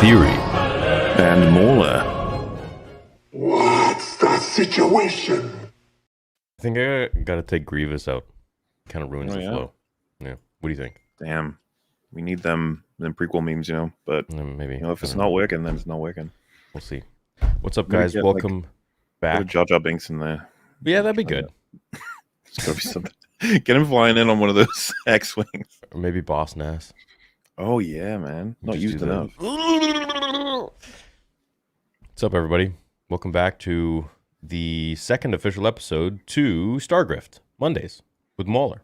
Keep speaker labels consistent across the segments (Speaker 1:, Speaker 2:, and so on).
Speaker 1: Theory,
Speaker 2: and Mauler.
Speaker 3: What's the situation?
Speaker 1: I think I gotta take Grievous out. Kind of ruins the flow. Yeah. What do you think?
Speaker 2: Damn. We need them prequel memes, but
Speaker 1: Maybe.
Speaker 2: if it's not working, then it's not working.
Speaker 1: We'll see. What's up, guys? Welcome back.
Speaker 2: Put Jar Jar Binks in there.
Speaker 1: Yeah, that'd be good.
Speaker 2: It's gotta be something. Get him flying in on one of those X-Wings.
Speaker 1: Or maybe Boss Nass.
Speaker 2: Oh, yeah, man. Not used enough.
Speaker 1: What's up, everybody? Welcome back to the second official episode to Star Grift Mondays with Mauler.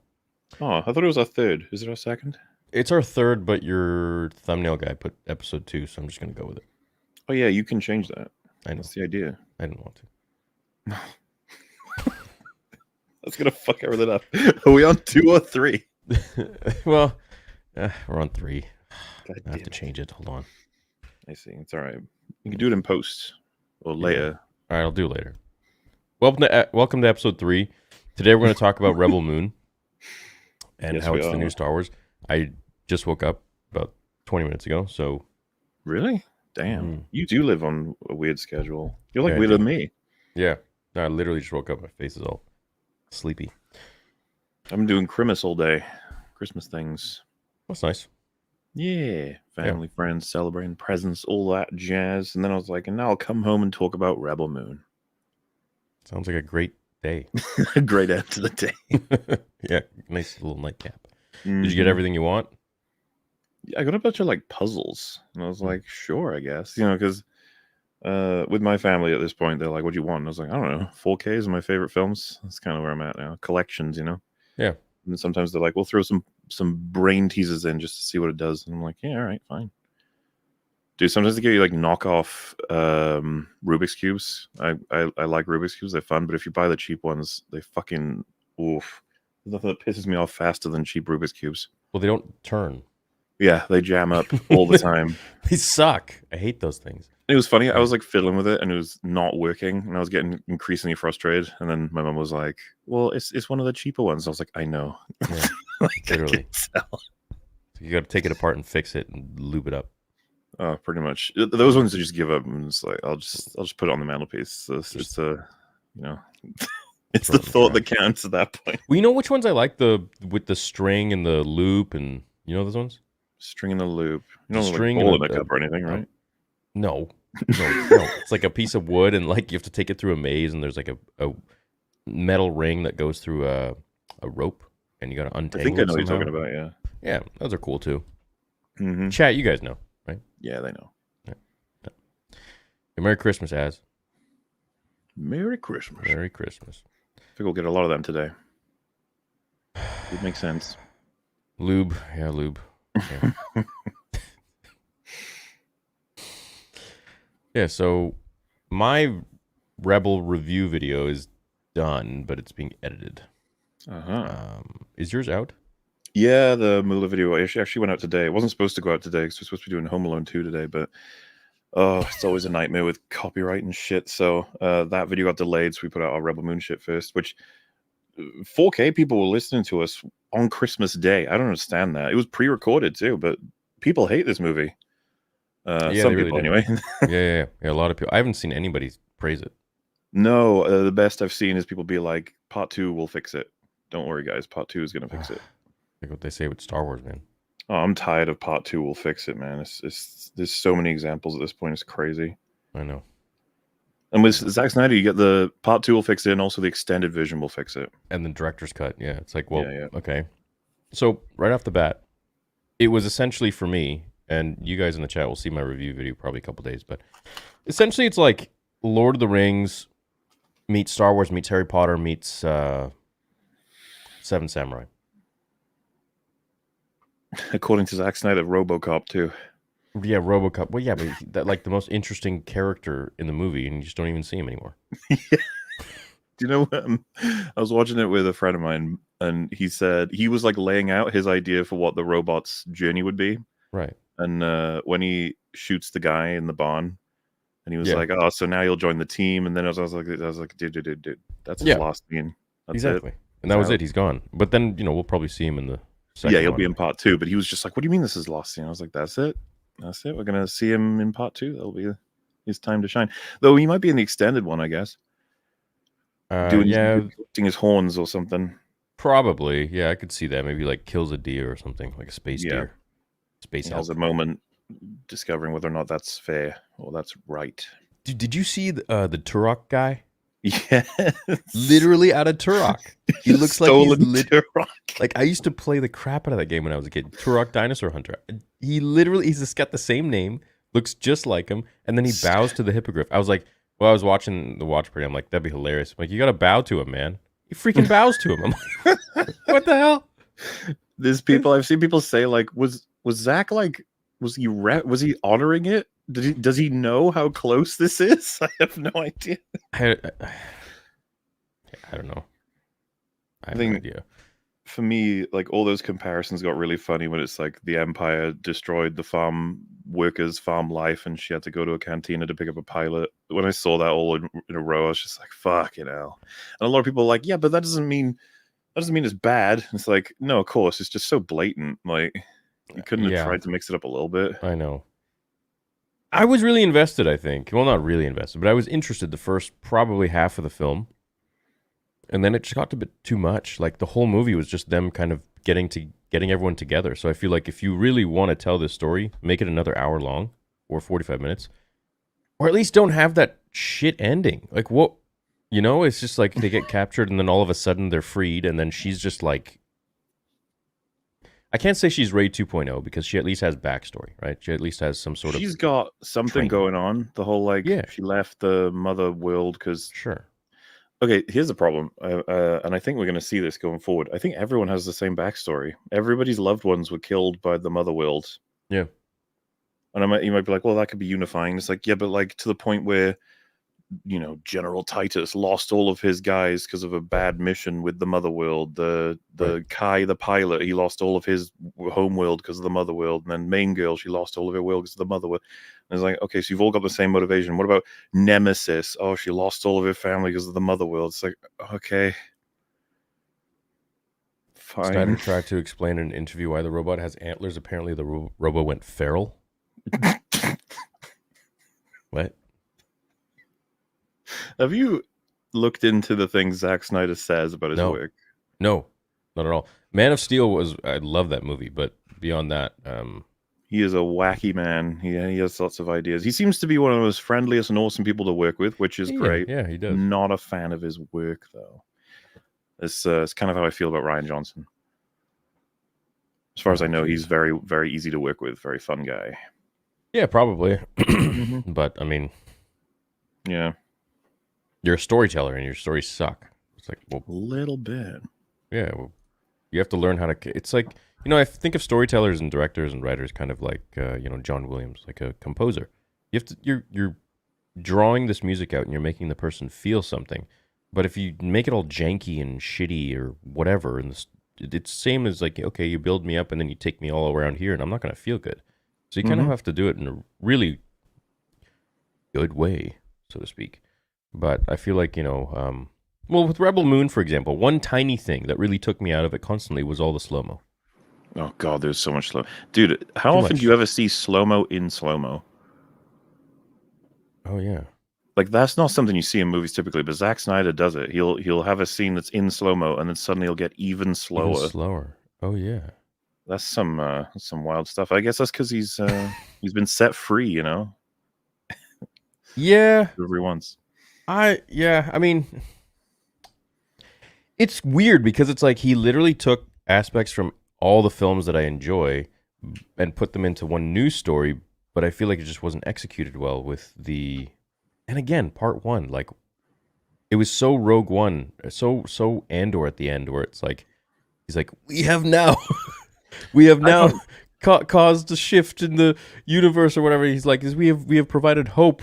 Speaker 2: Oh, I thought it was our third. Is it our second?
Speaker 1: It's our third, but your thumbnail guy put episode 2, so I'm just going to go with it.
Speaker 2: Oh, yeah, you can change that.
Speaker 1: I know.
Speaker 2: That's the idea.
Speaker 1: I didn't want to.
Speaker 2: That's going to fuck everything up. Are we on 2 or 3?
Speaker 1: Well, we're on 3.
Speaker 2: God
Speaker 1: I have to change it. Hold on.
Speaker 2: I see. It's all right. You can do it in post or later.
Speaker 1: All right, I'll do it later. Welcome to episode 3. Today we're going to talk about Rebel Moon and how it's the new Star Wars. I just woke up about 20 minutes ago, so...
Speaker 2: Really? Damn. You do live on a weird schedule. You're like weirder than me.
Speaker 1: Yeah. No, I literally just woke up. My face is all sleepy.
Speaker 2: I've been doing Christmas all day. Christmas things.
Speaker 1: That's nice.
Speaker 2: Yeah. Family, friends, celebrating presents, all that jazz. And then I was like, and now I'll come home and talk about Rebel Moon.
Speaker 1: Sounds like a great day.
Speaker 2: A great end to the day.
Speaker 1: Yeah. Nice little nightcap. Did you get everything you want?
Speaker 2: I got a bunch of puzzles, and I was like, sure, I guess, because with my family at this point, they're like, what do you want? And I was like, I don't know, 4K is my favorite films. That's kind of where I'm at now. Collections,
Speaker 1: Yeah. And
Speaker 2: sometimes they're like, we'll throw some brain teasers in just to see what it does. And I'm like, yeah, all right, fine. Dude, sometimes they give you knockoff Rubik's cubes. I like Rubik's cubes. They're fun, but if you buy the cheap ones, they fucking oof. There's nothing that pisses me off faster than cheap Rubik's cubes.
Speaker 1: Well, they don't turn.
Speaker 2: Yeah, they jam up all the time.
Speaker 1: They suck. I hate those things.
Speaker 2: It was funny. I was fiddling with it, and it was not working, and I was getting increasingly frustrated. And then my mom was like, "Well, it's one of the cheaper ones." I was like, "I know."
Speaker 1: Yeah, literally. So you got to take it apart and fix it and lube it up.
Speaker 2: Oh, pretty much. Those ones I just give up, and it's like I'll just put it on the mantelpiece. So it's a it's the thought that counts at that point.
Speaker 1: Well, you know which ones I like with the string and the loop, and you know those ones.
Speaker 2: String in the loop. You don't
Speaker 1: string
Speaker 2: like ball in a cup or anything, right?
Speaker 1: No. It's like a piece of wood, and you have to take it through a maze, and there's a metal ring that goes through a rope, and you got to untangle.
Speaker 2: I think I know what you're talking about. Yeah.
Speaker 1: Yeah, those are cool too.
Speaker 2: Mm-hmm.
Speaker 1: Chat, you guys know, right?
Speaker 2: Yeah, they know.
Speaker 1: Yeah. Merry Christmas, Az.
Speaker 2: Merry Christmas.
Speaker 1: Merry Christmas.
Speaker 2: I think we'll get a lot of them today. It makes sense.
Speaker 1: Lube. Yeah, lube. Yeah. Yeah, so my Rebel review video is done, but it's being edited. Is yours out?
Speaker 2: Yeah, the Mauler video actually went out today. It wasn't supposed to go out today because we're supposed to be doing Home Alone 2 today, but it's always a nightmare with copyright and shit. So that video got delayed, so we put out our Rebel Moon shit first, which 4K people were listening to us on Christmas Day. I don't understand that. It was pre-recorded too, but people hate this movie.
Speaker 1: Yeah,
Speaker 2: some
Speaker 1: really
Speaker 2: people
Speaker 1: do.
Speaker 2: anyway.
Speaker 1: Yeah. A lot of people. I haven't seen anybody praise it.
Speaker 2: No, the best I've seen is people be like, "Part 2 will fix it. Don't worry, guys. Part 2 is gonna fix it."
Speaker 1: Like what they say with Star Wars, man.
Speaker 2: Oh, I'm tired of Part 2 will fix it, man. It's there's so many examples at this point. It's crazy.
Speaker 1: I know.
Speaker 2: And with Zack Snyder, you get the Part 2 will fix it, and also the extended version will fix it.
Speaker 1: And the director's cut. Yeah, it's like, well, okay. So right off the bat, it was essentially for me. And you guys in the chat will see my review video probably a couple days. But essentially, it's like Lord of the Rings meets Star Wars meets Harry Potter meets Seven Samurai.
Speaker 2: According to Zack Snyder, RoboCop too.
Speaker 1: Yeah, RoboCop. Well, yeah, but that the most interesting character in the movie, and you just don't even see him anymore.
Speaker 2: Yeah. Do you know what? I was watching it with a friend of mine, and he said he was laying out his idea for what the robot's journey would be.
Speaker 1: Right.
Speaker 2: And when he shoots the guy in the barn, and he was like, "Oh, so now you'll join the team." And then I was like, dude, that's his last scene. That's
Speaker 1: exactly. And that was it. He's gone. But then we'll probably see him in the second.
Speaker 2: Yeah, he'll be in Part 2. But he was just like, "What do you mean this is last scene?" I was like, "That's it." That's it. We're gonna see him in part 2. That'll be his time to shine. Though he might be in the extended one, I guess. Collecting his horns or something.
Speaker 1: Probably, yeah. I could see that. Maybe like kills a deer or something, like a space deer. Space
Speaker 2: elk. Has a moment discovering whether or not that's fair or that's right.
Speaker 1: Did you see the Turok guy?
Speaker 2: Yeah,
Speaker 1: literally out of Turok. He looks like
Speaker 2: he's Turok.
Speaker 1: Like I used to play the crap out of that game when I was a kid. Turok Dinosaur Hunter. He's just got the same name, looks just like him, and then he bows to the hippogriff. I was like, I was watching the watch party. I'm like, that'd be hilarious. I'm like, you got to bow to him, man. He freaking bows to him. I'm like, what the hell?
Speaker 2: I've seen people say like, was Zach like, was he honoring it? Does he know how close this is? I have no idea.
Speaker 1: I don't know. I have no idea.
Speaker 2: For me, like all those comparisons got really funny when it's like the Empire destroyed the farm workers' farm life, and she had to go to a cantina to pick up a pilot. When I saw that all in a row, I was just like, "Fucking hell!" And a lot of people are like, "Yeah, but that doesn't mean it's bad." It's like, no, of course, it's just so blatant. Like, you couldn't have tried to mix it up a little bit.
Speaker 1: I know. I was really invested, I think. Well, not really invested, but I was interested the first probably half of the film. And then it just got a bit too much. Like the whole movie was just them kind of getting everyone together. So I feel like if you really want to tell this story, make it another hour long or 45 minutes. Or at least don't have that shit ending. Like what, it's just like they get captured and then all of a sudden they're freed and then she's just like, I can't say she's Ray 2.0 because she at least has backstory, right? She at least has some sort of...
Speaker 2: She's got something going on. The whole, she left the mother world because...
Speaker 1: Sure.
Speaker 2: Okay, here's the problem. And I think we're going to see this going forward. I think everyone has the same backstory. Everybody's loved ones were killed by the mother world.
Speaker 1: Yeah.
Speaker 2: And you might be like, well, that could be unifying. It's like, yeah, but like to the point where... General Titus lost all of his guys because of a bad mission with the mother world. The Kai, the pilot, he lost all of his home world because of the mother world. And then main girl, she lost all of her world because of the mother world. And it's like, okay, so you've all got the same motivation. What about Nemesis? Oh, she lost all of her family because of the mother world. It's like, okay, fine.
Speaker 1: Snyder tried to explain in an interview why the robot has antlers. Apparently the robot went feral. What?
Speaker 2: Have you looked into the things Zack Snyder says about his work?
Speaker 1: No, not at all. Man of Steel I love that movie, but beyond that,
Speaker 2: he is a wacky man. He has lots of ideas. He seems to be one of the most friendliest and awesome people to work with, which is great.
Speaker 1: Yeah, he does.
Speaker 2: Not a fan of his work though. It's kind of how I feel about Rian Johnson. As far as I know, he's very, very easy to work with. Very fun guy.
Speaker 1: Yeah, probably. But I mean,
Speaker 2: yeah.
Speaker 1: You're a storyteller and your stories suck. It's like, well,
Speaker 2: a little bit.
Speaker 1: Yeah, well, you have to learn how to. It's like, I think of storytellers and directors and writers kind of like, John Williams, like a composer. You have to. You're drawing this music out and you're making the person feel something. But if you make it all janky and shitty or whatever, and it's same as like, okay, you build me up and then you take me all around here, and I'm not going to feel good. So you kind of have to do it in a really good way, so to speak. But I feel like, with Rebel Moon, for example, one tiny thing that really took me out of it constantly was all the slow-mo.
Speaker 2: Oh, God, there's so much slow. Dude, how often do you ever see slow-mo in slow-mo?
Speaker 1: Oh, yeah.
Speaker 2: Like, that's not something you see in movies typically, but Zack Snyder does it. He'll have a scene that's in slow-mo, and then suddenly he'll get even slower.
Speaker 1: Even slower. Oh, yeah.
Speaker 2: That's some wild stuff. I guess that's because he's been set free,
Speaker 1: Yeah.
Speaker 2: Every once.
Speaker 1: I mean, it's weird because it's like he literally took aspects from all the films that I enjoy and put them into one new story, but I feel like it just wasn't executed well with and again, part one, like it was so Rogue One, so Andor at the end where it's like, he's like, we have now caused a shift in the universe or whatever. He's like, we have provided hope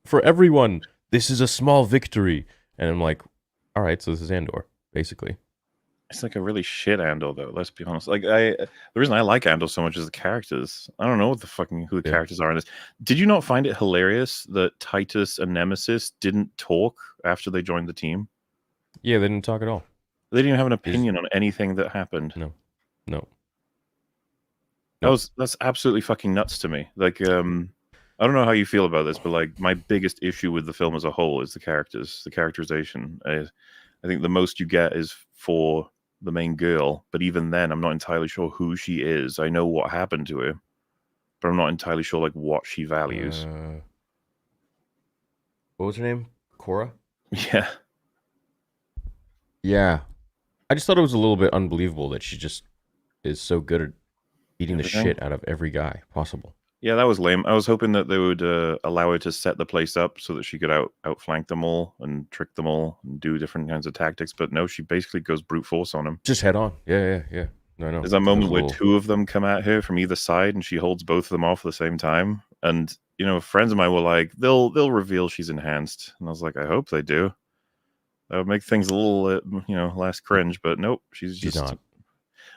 Speaker 1: for everyone. This is a small victory. And I'm like, all right, so this is Andor, basically.
Speaker 2: It's like a really shit Andor, though. Let's be honest. Like the reason I like Andor so much is the characters. I don't know who the characters are in this. Did you not find it hilarious that Titus and Nemesis didn't talk after they joined the team?
Speaker 1: Yeah, they didn't talk at all.
Speaker 2: They didn't even have an opinion on anything that happened.
Speaker 1: No.
Speaker 2: That's absolutely fucking nuts to me. Like, I don't know how you feel about this, but like my biggest issue with the film as a whole is the characters, the characterization. I think the most you get is for the main girl, but even then, I'm not entirely sure who she is. I know what happened to her, but I'm not entirely sure like what she values.
Speaker 1: What was her name? Cora?
Speaker 2: Yeah.
Speaker 1: Yeah. I just thought it was a little bit unbelievable that she just is so good at beating the shit out of every guy possible.
Speaker 2: Yeah, that was lame. I was hoping that they would allow her to set the place up so that she could outflank them all and trick them all and do different kinds of tactics. But no, she basically goes brute force on them.
Speaker 1: Just head on. Yeah. No.
Speaker 2: There's that moment where two of them come at her from either side, and she holds both of them off at the same time. And friends of mine were like, "They'll reveal she's enhanced," and I was like, "I hope they do. That would make things a little, less cringe." But nope, she's not.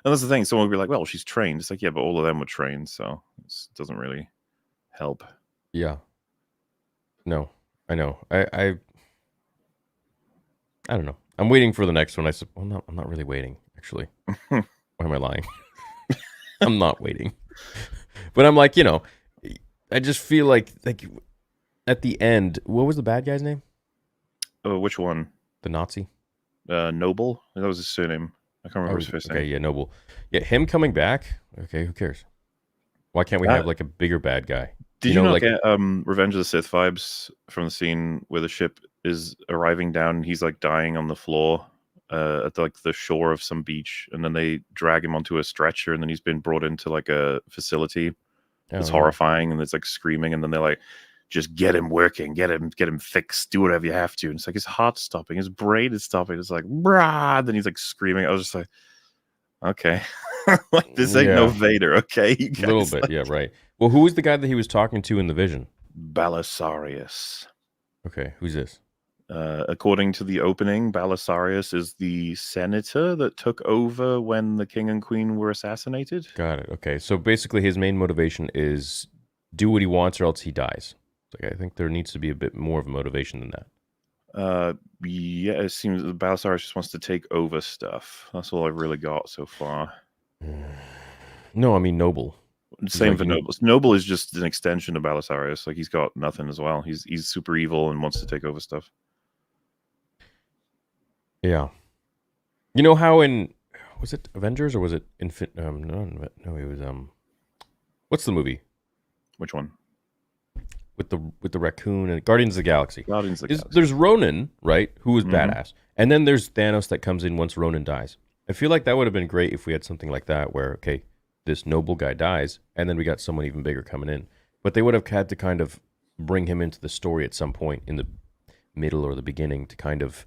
Speaker 2: And that's the thing. Someone would be like, "Well, she's trained." It's like, yeah, but all of them were trained, so it doesn't really help.
Speaker 1: Yeah. No, I know. I don't know. I'm waiting for the next one. I'm not really waiting, actually. Why am I lying? I'm not waiting. But I'm like, I just feel like at the end, what was the bad guy's name?
Speaker 2: Oh, which one?
Speaker 1: The Nazi?
Speaker 2: Noble? That was his surname. I can't remember his first name.
Speaker 1: Okay, yeah, Noble. Yeah, him coming back. Okay, who cares? Why can't we have like a bigger bad guy?
Speaker 2: Did you not get Revenge of the Sith vibes from the scene where the ship is arriving down and he's like dying on the floor at the shore of some beach, and then they drag him onto a stretcher, and then he's been brought into like a facility. It's horrifying, and it's like screaming, and then they're like, just get him working, get him fixed, do whatever you have to. And it's like his heart's stopping, his brain is stopping. It's like, brah, then he's like screaming. I was just like, okay. Like, this ain't no Vader, okay? You guys,
Speaker 1: a little bit, yeah, right. Well, who was the guy that he was talking to in the vision?
Speaker 2: Belisarius.
Speaker 1: Okay, who's this?
Speaker 2: According to the opening, Belisarius is the senator that took over when the king and queen were assassinated.
Speaker 1: Got it. Okay, so basically his main motivation is do what he wants or else he dies. Like, I think there needs to be a bit more of a motivation than that.
Speaker 2: Yeah, it seems that Belisarius just wants to take over stuff. That's all I've really got so far.
Speaker 1: No, I mean Noble.
Speaker 2: Same for Noble. Noble is just an extension of Belisarius. Like, he's got nothing as well. He's super evil and wants to take over stuff.
Speaker 1: Yeah. You know how was it Avengers or was it no, it was what's the movie?
Speaker 2: Which one?
Speaker 1: With the raccoon and Guardians of the Galaxy.
Speaker 2: Galaxy.
Speaker 1: There's Ronan, right? Who was badass. And then there's Thanos that comes in once Ronan dies. I feel like that would have been great if we had something like that where, okay, this noble guy dies, and then we got someone even bigger coming in. But they would have had to kind of bring him into the story at some point in the middle or the beginning to kind of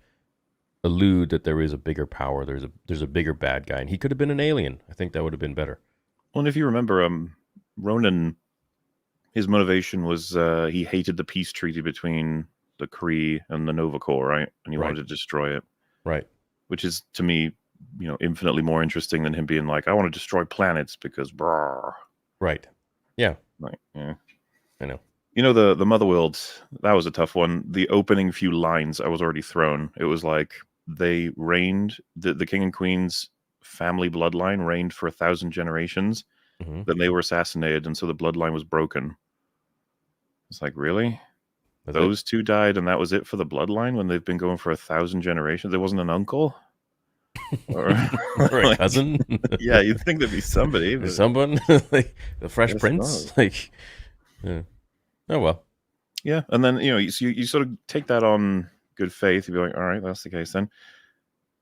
Speaker 1: allude that there is a bigger power, there's a bigger bad guy, and he could have been an alien. I think that would have been better.
Speaker 2: Well, and if you remember, Ronan, his motivation was he hated the peace treaty between the Kree and the Nova Corps, right? And he wanted to destroy it.
Speaker 1: Right.
Speaker 2: Which is, to me, infinitely more interesting than him being like, I want to destroy planets because brah.
Speaker 1: Right. Yeah.
Speaker 2: Like, yeah.
Speaker 1: I know.
Speaker 2: The Motherworld, that was a tough one. The opening few lines I was already thrown. It was like they reigned, the king and queen's family bloodline reigned for 1,000 generations.
Speaker 1: Mm-hmm.
Speaker 2: Then they were assassinated, and so the bloodline was broken. It's like, really? Those two died, and that was it for the bloodline when they've been going for 1,000 generations? There wasn't an uncle? Or
Speaker 1: a cousin?
Speaker 2: Yeah, you'd think there'd be somebody. But
Speaker 1: someone? Like the Fresh Prince? Not. Like, yeah. Oh, well.
Speaker 2: Yeah, and then, you sort of take that on good faith. You'd be like, all right, that's the case then.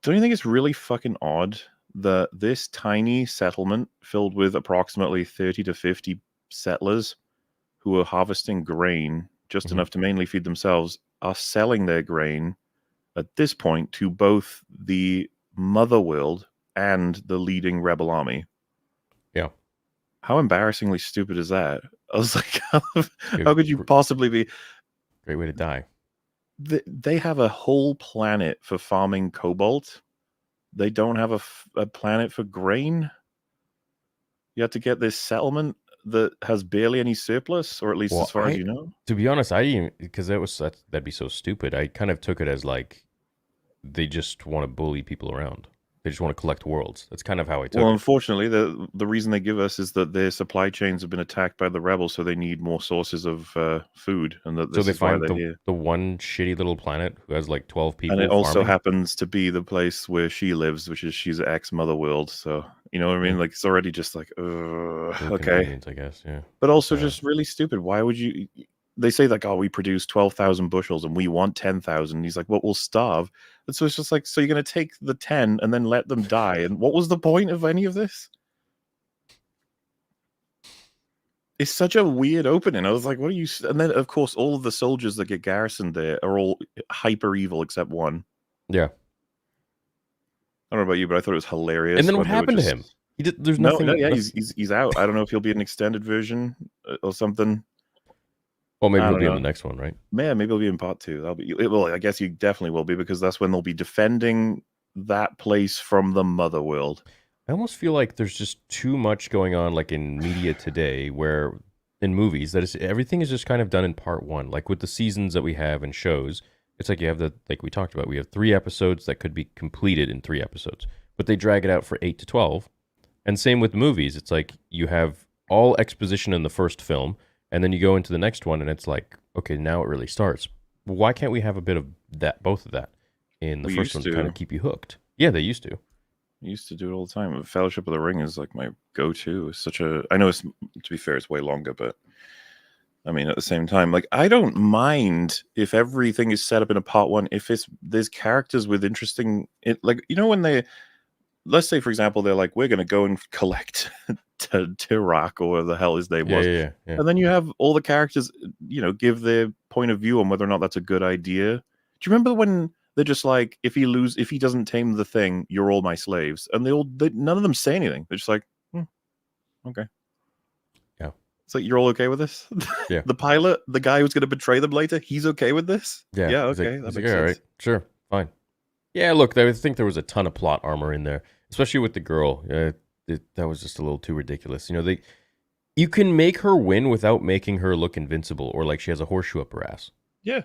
Speaker 2: Don't you think it's really fucking odd that this tiny settlement filled with approximately 30 to 50 settlers who are harvesting grain just enough to mainly feed themselves are selling their grain at this point to both the mother world and the leading rebel army?
Speaker 1: Yeah.
Speaker 2: How embarrassingly stupid is that? I was like, how could you possibly be?
Speaker 1: Great way to die.
Speaker 2: They have a whole planet for farming cobalt. They don't have a planet for grain. You have to get this settlement that has barely any surplus, or at least as far as you know.
Speaker 1: To be honest, I didn't, because that'd be so stupid. I kind of took it as like they just want to bully people around. They just want to collect worlds. That's kind of how I took
Speaker 2: Well,
Speaker 1: it.
Speaker 2: unfortunately, the reason they give us is that their supply chains have been attacked by the rebels, so they need more sources of food, and that
Speaker 1: So
Speaker 2: this
Speaker 1: they
Speaker 2: is why
Speaker 1: find
Speaker 2: they're here.
Speaker 1: the one shitty little planet who has like 12
Speaker 2: And it
Speaker 1: people
Speaker 2: also
Speaker 1: farming.
Speaker 2: happens to be the place where she lives, which is she's ex-mother world. So you know what I mean? Like it's already just like, okay.
Speaker 1: Inconvenience, I guess. Yeah.
Speaker 2: But also just really stupid. Why would you? They say like, oh, we produce 12,000 bushels and we want 10,000. He's like, well, we'll starve. And so it's just like, so you're going to take the 10 and then let them die. And what was the point of any of this? It's such a weird opening. I was like, what are you? And then, of course, all of the soldiers that get garrisoned there are all hyper evil except one.
Speaker 1: Yeah.
Speaker 2: I don't know about you, but I thought it was hilarious.
Speaker 1: And then what happened to him? He did, there's nothing.
Speaker 2: No, yeah, he's out. I don't know if he'll be an extended version or something.
Speaker 1: Well, maybe he'll be in the next one, right?
Speaker 2: Yeah, maybe he'll be in part 2. Well, I guess you definitely will be, because that's when they'll be defending that place from the mother world.
Speaker 1: I almost feel like there's just too much going on, like in media today, where in movies that everything is just kind of done in part 1. Like with the seasons that we have in shows, it's like you have like we talked about, we have 3 episodes that could be completed in 3 episodes, but they drag it out for 8 to 12. And same with movies. It's like you have all exposition in the first film, and then you go into the next one, and it's like, okay, now it really starts. Well, why can't we have a bit of that, both of that, in the first one to kind of keep you hooked? Yeah, they used to.
Speaker 2: Used to do it all the time. Fellowship of the Ring is like my go-to. It's such a. I know it's, to be fair, it's way longer, but I mean, at the same time, like I don't mind if everything is set up in a part 1. If there's characters with interesting, like you know when they. Let's say, for example, they're like, we're going to go and collect Tirak or whatever the hell his name was.
Speaker 1: Yeah.
Speaker 2: And then you have all the characters, you know, give their point of view on whether or not that's a good idea. Do you remember when they're just like, if he doesn't tame the thing, you're all my slaves? And none of them say anything. They're just like, okay.
Speaker 1: Yeah.
Speaker 2: It's like, you're all okay with this?
Speaker 1: Yeah.
Speaker 2: The pilot, the guy who's going to betray them later, he's okay with this?
Speaker 1: Yeah.
Speaker 2: Yeah, okay. That makes sense.
Speaker 1: All right, sure, fine. Yeah, look, I think there was a ton of plot armor in there, especially with the girl. That was just a little too ridiculous. You know, you can make her win without making her look invincible or like she has a horseshoe up her ass.
Speaker 2: Yeah.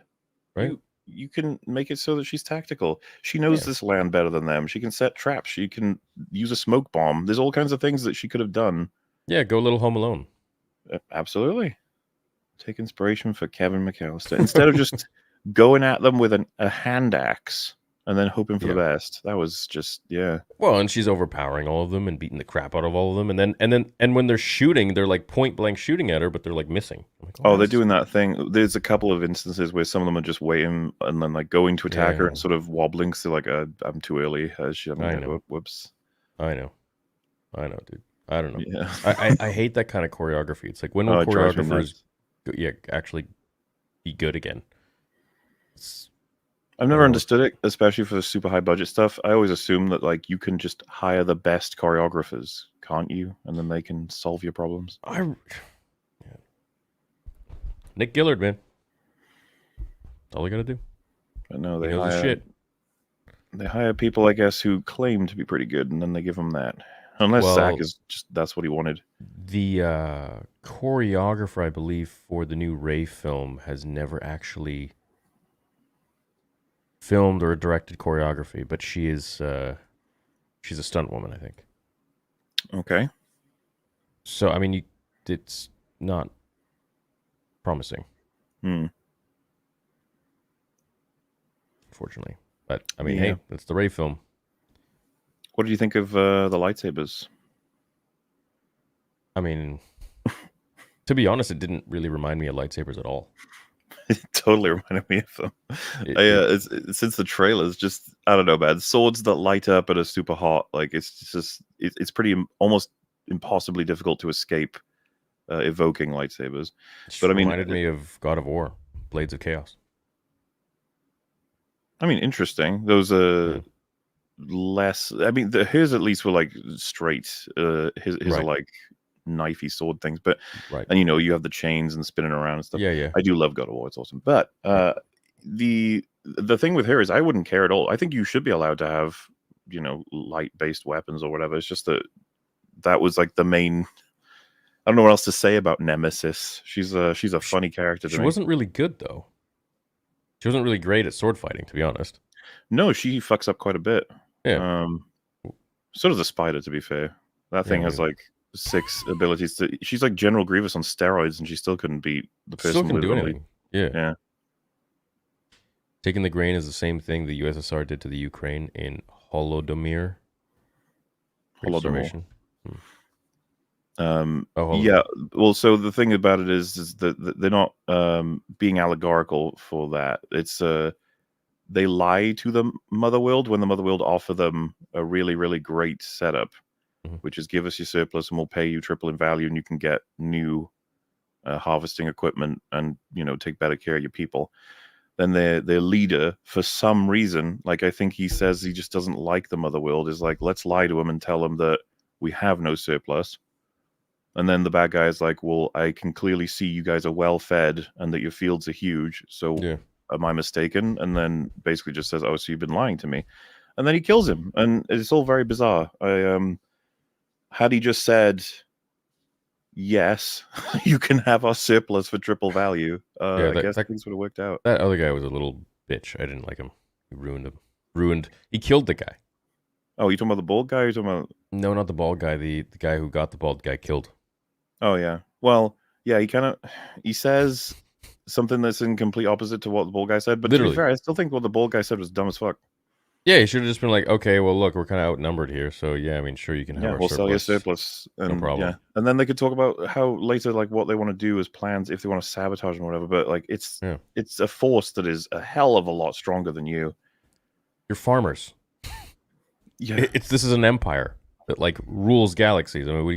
Speaker 1: Right?
Speaker 2: You can make it so that she's tactical. She knows this land better than them. She can set traps. She can use a smoke bomb. There's all kinds of things that she could have done.
Speaker 1: Yeah, go a little Home Alone.
Speaker 2: Absolutely. Take inspiration for Kevin McAllister. Instead of just going at them with a hand axe and then hoping for the best. That was just,
Speaker 1: Well, and she's overpowering all of them and beating the crap out of all of them. And when they're shooting, they're like point blank shooting at her, but they're like missing.
Speaker 2: Like, they're doing that thing. There's a couple of instances where some of them are just waiting and then like going to attack her and sort of wobbling. So like, I'm too early. Whoops.
Speaker 1: I know, dude. I don't know.
Speaker 2: Yeah.
Speaker 1: I hate that kind of choreography. It's like when will choreographers actually be good again?
Speaker 2: I've never understood it, especially for super high budget stuff. I always assume that like you can just hire the best choreographers, can't you? And then they can solve your problems.
Speaker 1: Nick Gillard, man. That's all they gotta do.
Speaker 2: But no, they hire people, I guess, who claim to be pretty good, and then they give them that. Unless Zach is just that's what he wanted.
Speaker 1: The choreographer, I believe, for the new Ray film has never actually filmed or directed choreography, but she's a stunt woman, I think.
Speaker 2: Okay.
Speaker 1: So I mean, it's not promising. Unfortunately, but I mean, hey, it's the Ray film.
Speaker 2: What did you think of the lightsabers?
Speaker 1: I mean, to be honest, it didn't really remind me of lightsabers at all.
Speaker 2: It totally reminded me of them. Since the trailers, just I don't know, man. Swords that light up and are super hot. Like it's pretty almost impossibly difficult to escape evoking lightsabers.
Speaker 1: But I mean, reminded me of God of War, Blades of Chaos.
Speaker 2: I mean, interesting. Those less. I mean, his at least were like straight. His are like knifey sword things, but and you have the chains and spinning around and stuff.
Speaker 1: Yeah.
Speaker 2: I do love God of War; it's awesome. But the thing with her is, I wouldn't care at all. I think you should be allowed to have light based weapons or whatever. It's just that was like the main. I don't know what else to say about Nemesis. She's a funny character.
Speaker 1: She wasn't really good though. She wasn't really great at sword fighting, to be honest.
Speaker 2: No, she fucks up quite a bit.
Speaker 1: Yeah.
Speaker 2: So does the spider, to be fair. That thing has like 6 abilities. She's like General Grievous on steroids, and she still couldn't beat the person.
Speaker 1: Still can do anything.
Speaker 2: Yeah.
Speaker 1: Taking the grain is the same thing the USSR did to the Ukraine in Holodomor.
Speaker 2: Holodomor.
Speaker 1: Holodomor.
Speaker 2: Yeah. Well, so the thing about it is that they're not being allegorical for that. It's they lie to the mother world when the mother world offer them a really, really great setup, which is give us your surplus and we'll pay you triple in value, and you can get new harvesting equipment and take better care of your people. Then their leader, for some reason, like I think he says he just doesn't like the mother world, is like, let's lie to him and tell him that we have no surplus. And then the bad guy is like, well, I can clearly see you guys are well fed and that your fields are huge. So am I mistaken? And then basically just says, oh, so you've been lying to me. And then he kills him. And it's all very bizarre. Had he just said, yes, you can have our surplus for triple value, I guess things would have worked out.
Speaker 1: That other guy was a little bitch. I didn't like him. He ruined him. He killed the guy.
Speaker 2: Oh, you talking about the bald guy? Or you talking about...
Speaker 1: No, not the bald guy. The guy who got the bald guy killed.
Speaker 2: Oh, yeah. Well, yeah, he says something that's in complete opposite to what the bald guy said. But
Speaker 1: literally,
Speaker 2: to be fair, I still think what the bald guy said was dumb as fuck.
Speaker 1: Yeah, he should have just been like, okay, well, look, we're kind of outnumbered here. So, yeah, I mean, sure, you can have our
Speaker 2: we'll
Speaker 1: surplus.
Speaker 2: sell your surplus. And,
Speaker 1: no problem.
Speaker 2: Yeah. And then they could talk about how later, like, what they want to do as plans, if they want to sabotage them or whatever. But, like, it's a force that is a hell of a lot stronger than you.
Speaker 1: You're farmers.
Speaker 2: Yeah.
Speaker 1: This is an empire that, like, rules galaxies. I mean, what are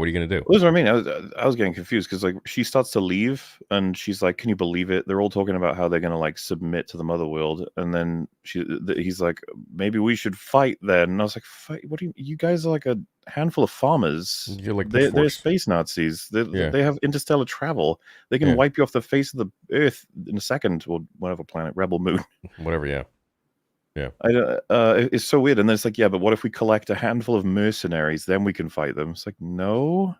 Speaker 1: you going to do?
Speaker 2: Well, that's what I mean. I was getting confused because, like, she starts to leave and she's like, can you believe it? They're all talking about how they're going to, like, submit to the mother world. And then he's like, maybe we should fight then. And I was like, fight? What do you guys are like a handful of farmers.
Speaker 1: You're like
Speaker 2: they're space Nazis. They have interstellar travel. They can wipe you off the face of the earth in a second, or whatever planet, Rebel Moon.
Speaker 1: Whatever, yeah. Yeah.
Speaker 2: It's so weird. And then it's like, yeah, but what if we collect a handful of mercenaries, then we can fight them? It's like, no.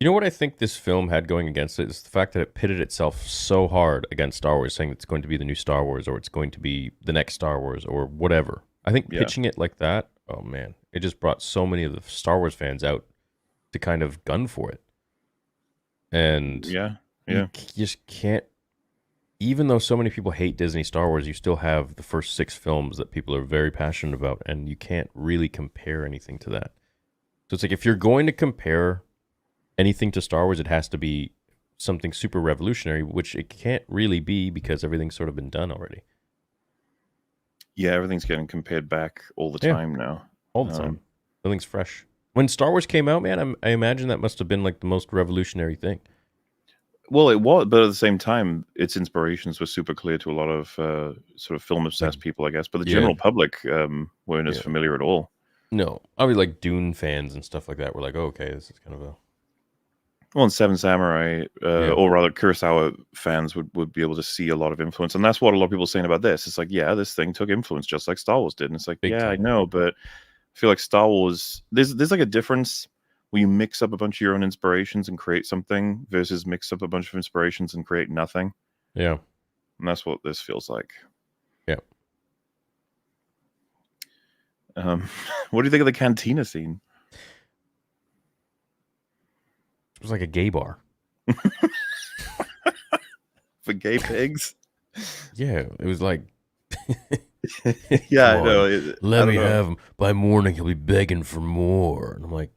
Speaker 1: You know what I think this film had going against it is the fact that it pitted itself so hard against Star Wars, saying it's going to be the new Star Wars, or it's going to be the next Star Wars, or whatever. I think pitching it like that, oh man, it just brought so many of the Star Wars fans out to kind of gun for it. And
Speaker 2: you
Speaker 1: just can't, even though so many people hate Disney Star Wars, you still have the first 6 films that people are very passionate about, and you can't really compare anything to that. So it's like, if you're going to compare anything to Star Wars, it has to be something super revolutionary, which it can't really be because everything's sort of been done already.
Speaker 2: Yeah, everything's getting compared back all the time now.
Speaker 1: All the time. Everything's fresh. When Star Wars came out, man, I imagine that must have been like the most revolutionary thing.
Speaker 2: Well, it was, but at the same time, its inspirations were super clear to a lot of sort of film-obsessed people, I guess. But the general public weren't as familiar at all.
Speaker 1: No. I mean, like Dune fans and stuff like that were like, oh, okay, this is kind of a...
Speaker 2: Well, and Seven Samurai, or rather Kurosawa fans would be able to see a lot of influence. And that's what a lot of people are saying about this. It's like, yeah, this thing took influence just like Star Wars did. And it's like, Big time. I know, but I feel like Star Wars, there's like a difference where you mix up a bunch of your own inspirations and create something versus mix up a bunch of inspirations and create nothing.
Speaker 1: Yeah.
Speaker 2: And that's what this feels like.
Speaker 1: Yeah.
Speaker 2: What do you think of the cantina scene?
Speaker 1: It was like a gay bar.
Speaker 2: For gay pigs?
Speaker 1: Yeah, it was like...
Speaker 2: Yeah, I know.
Speaker 1: Let me have him. By morning, he'll be begging for more. And I'm like...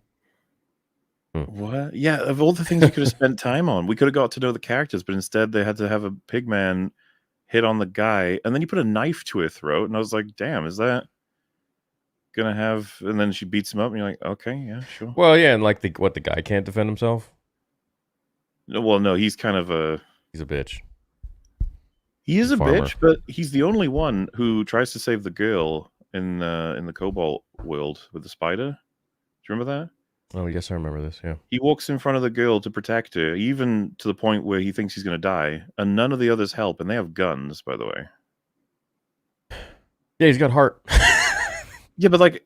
Speaker 2: What? Yeah, of all the things you could have spent time on, we could have got to know the characters, but instead they had to have a pig man hit on the guy, and then you put a knife to her throat, and I was like, damn, is that gonna have... And then she beats him up, and you're like, okay, yeah, sure.
Speaker 1: Well, yeah, and like the guy can't defend himself?
Speaker 2: Well, no, he's kind of a...
Speaker 1: He's a bitch.
Speaker 2: He is a bitch, but he's the only one who tries to save the girl in the Cobalt world with the spider. Do you remember that?
Speaker 1: Oh, yes, I remember this, yeah.
Speaker 2: He walks in front of the girl to protect her, even to the point where he thinks he's going to die, and none of the others help, and they have guns, by the way.
Speaker 1: Yeah, he's got heart.
Speaker 2: Yeah, but, like,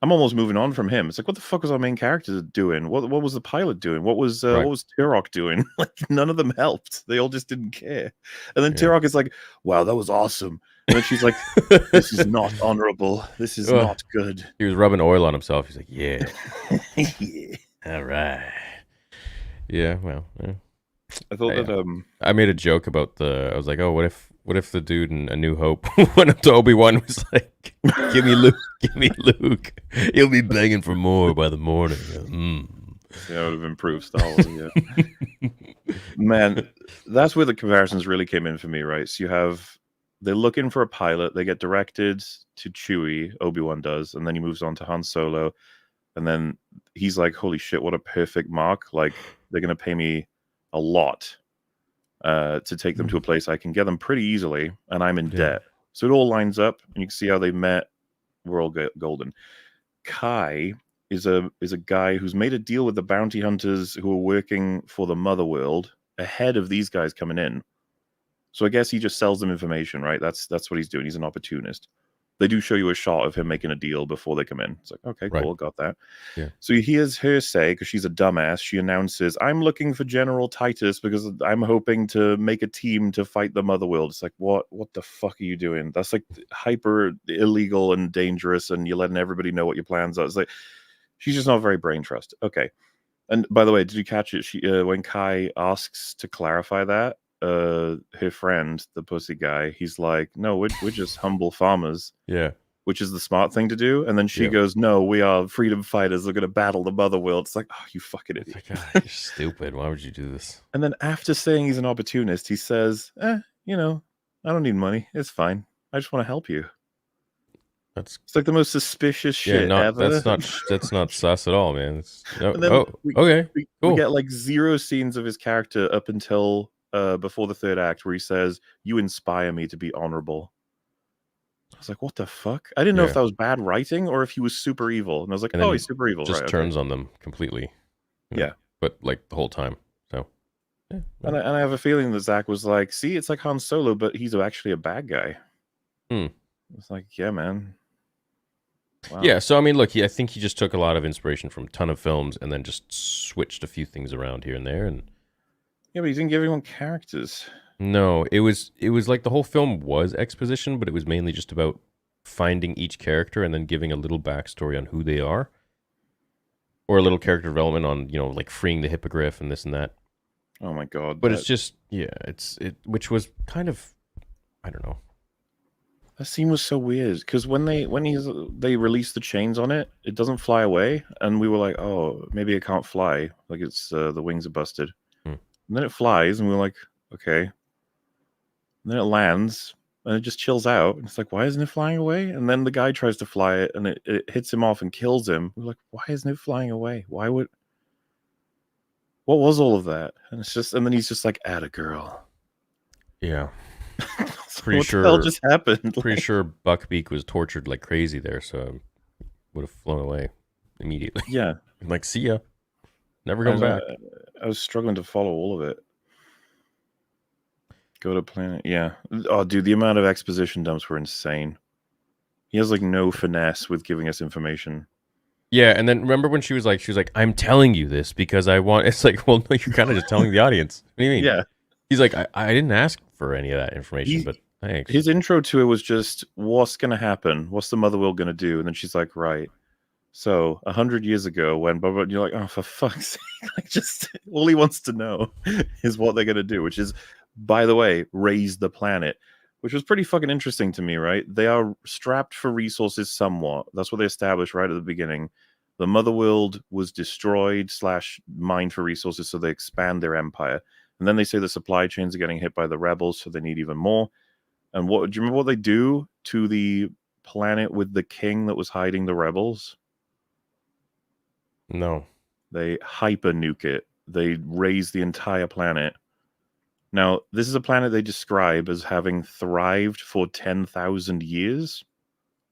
Speaker 2: I'm almost moving on from him. It's like, what the fuck was our main character doing? What was the pilot doing? What was Turok doing? Like, none of them helped. They all just didn't care. And then Turok is like, wow, that was awesome. And then she's like, "This is not honorable. This is not good."
Speaker 1: He was rubbing oil on himself. He's like, "Yeah,
Speaker 2: Yeah.
Speaker 1: all right, yeah." Well, yeah.
Speaker 2: I thought that
Speaker 1: I made a joke about I was like, "Oh, what if the dude in A New Hope went up to Obi-Wan and was like, give me Luke. He'll be begging for more by the morning."
Speaker 2: Yeah, it would have improved Star Wars. Yeah, man, that's where the comparisons really came in for me, right? So they're looking for a pilot. They get directed to Chewie. Obi-Wan does, and then he moves on to Han Solo, and then he's like, "Holy shit, what a perfect mark! Like they're gonna pay me a lot to take them to a place I can get them pretty easily, and I'm in debt." So it all lines up, and you can see how they met. We're all golden. Kai is a guy who's made a deal with the bounty hunters who are working for the Mother World ahead of these guys coming in. So I guess he just sells them information, right? That's what he's doing. He's an opportunist. They do show you a shot of him making a deal before they come in. It's like, okay, cool, got that.
Speaker 1: Yeah.
Speaker 2: So he hears her say, because she's a dumbass, she announces, "I'm looking for General Titus because I'm hoping to make a team to fight the Mother World." It's like, what the fuck are you doing? That's like hyper illegal and dangerous, and you're letting everybody know what your plans are. It's like, she's just not very brain trust. Okay. And by the way, did you catch it? She when Kai asks to clarify that, her friend, the pussy guy, he's like, "No, we're just humble farmers."
Speaker 1: Yeah.
Speaker 2: Which is the smart thing to do. And then she goes, "No, we are freedom fighters. We're going to battle the Mother World." It's like, oh, you fucking idiot.
Speaker 1: Like, you're stupid. Why would you do this?
Speaker 2: And then after saying he's an opportunist, he says, I don't need money. It's fine. I just want to help you. It's like the most suspicious shit ever.
Speaker 1: That's not sus at all, man.
Speaker 2: Okay.
Speaker 1: Cool.
Speaker 2: We get like 0 scenes of his character up until before the 3rd act, where he says, "You inspire me to be honorable." I was like, what the fuck? I didn't know if that was bad writing or if he was super evil. And I was like, oh, he's super evil.
Speaker 1: Just turns on them completely. But like the whole time. So
Speaker 2: yeah. And I have a feeling that Zach was like, see, it's like Han Solo, but he's actually a bad guy. It's like, yeah, man.
Speaker 1: Wow. Yeah, so I mean, look, I think he just took a lot of inspiration from a ton of films and then just switched a few things around here and there. And
Speaker 2: yeah, but he didn't give everyone characters.
Speaker 1: No, it was like the whole film was exposition, but it was mainly just about finding each character and then giving a little backstory on who they are, or a little character development on, like freeing the hippogriff and this and that.
Speaker 2: Oh my god!
Speaker 1: But it's just which was kind of, I don't know.
Speaker 2: That scene was so weird because when they release the chains on it, it doesn't fly away, and we were like, oh, maybe it can't fly, like it's the wings are busted. And then it flies, and we were like, okay. And then it lands, and it just chills out. And it's like, why isn't it flying away? And then the guy tries to fly it, and it hits him off and kills him. We're like, why isn't it flying away? What was all of that? And then he's just like, "Atta girl."
Speaker 1: Yeah.
Speaker 2: Pretty what sure the hell just happened?
Speaker 1: Pretty sure Buckbeak was tortured like crazy there, so would have flown away immediately.
Speaker 2: Yeah.
Speaker 1: I'm like, see ya. Never come back.
Speaker 2: I was struggling to follow all of it. Go to planet. Yeah. Oh, dude, the amount of exposition dumps were insane. He has like no finesse with giving us information.
Speaker 1: Yeah, and then remember when she was like, "I'm telling you this because I want." It's like, well, no, you're kind of just telling the audience. What do you mean?
Speaker 2: Yeah.
Speaker 1: He's like, I didn't ask for any of that information, but thanks.
Speaker 2: His intro to it was just, what's going to happen? What's the Mother World going to do? And then she's like, right. So 100 years ago, when blah, blah, you're like, oh, for fuck's sake! Like, just all he wants to know is what they're going to do, which is, by the way, raise the planet, which was pretty fucking interesting to me, right? They are strapped for resources somewhat. That's what they established right at the beginning. The Mother World was destroyed / mined for resources, so they expand their empire. And then they say the supply chains are getting hit by the rebels, so they need even more. And do you remember what they do to the planet with the king that was hiding the rebels?
Speaker 1: No.
Speaker 2: They hyper nuke it. They raise the entire planet. Now, this is a planet they describe as having thrived for 10,000 years,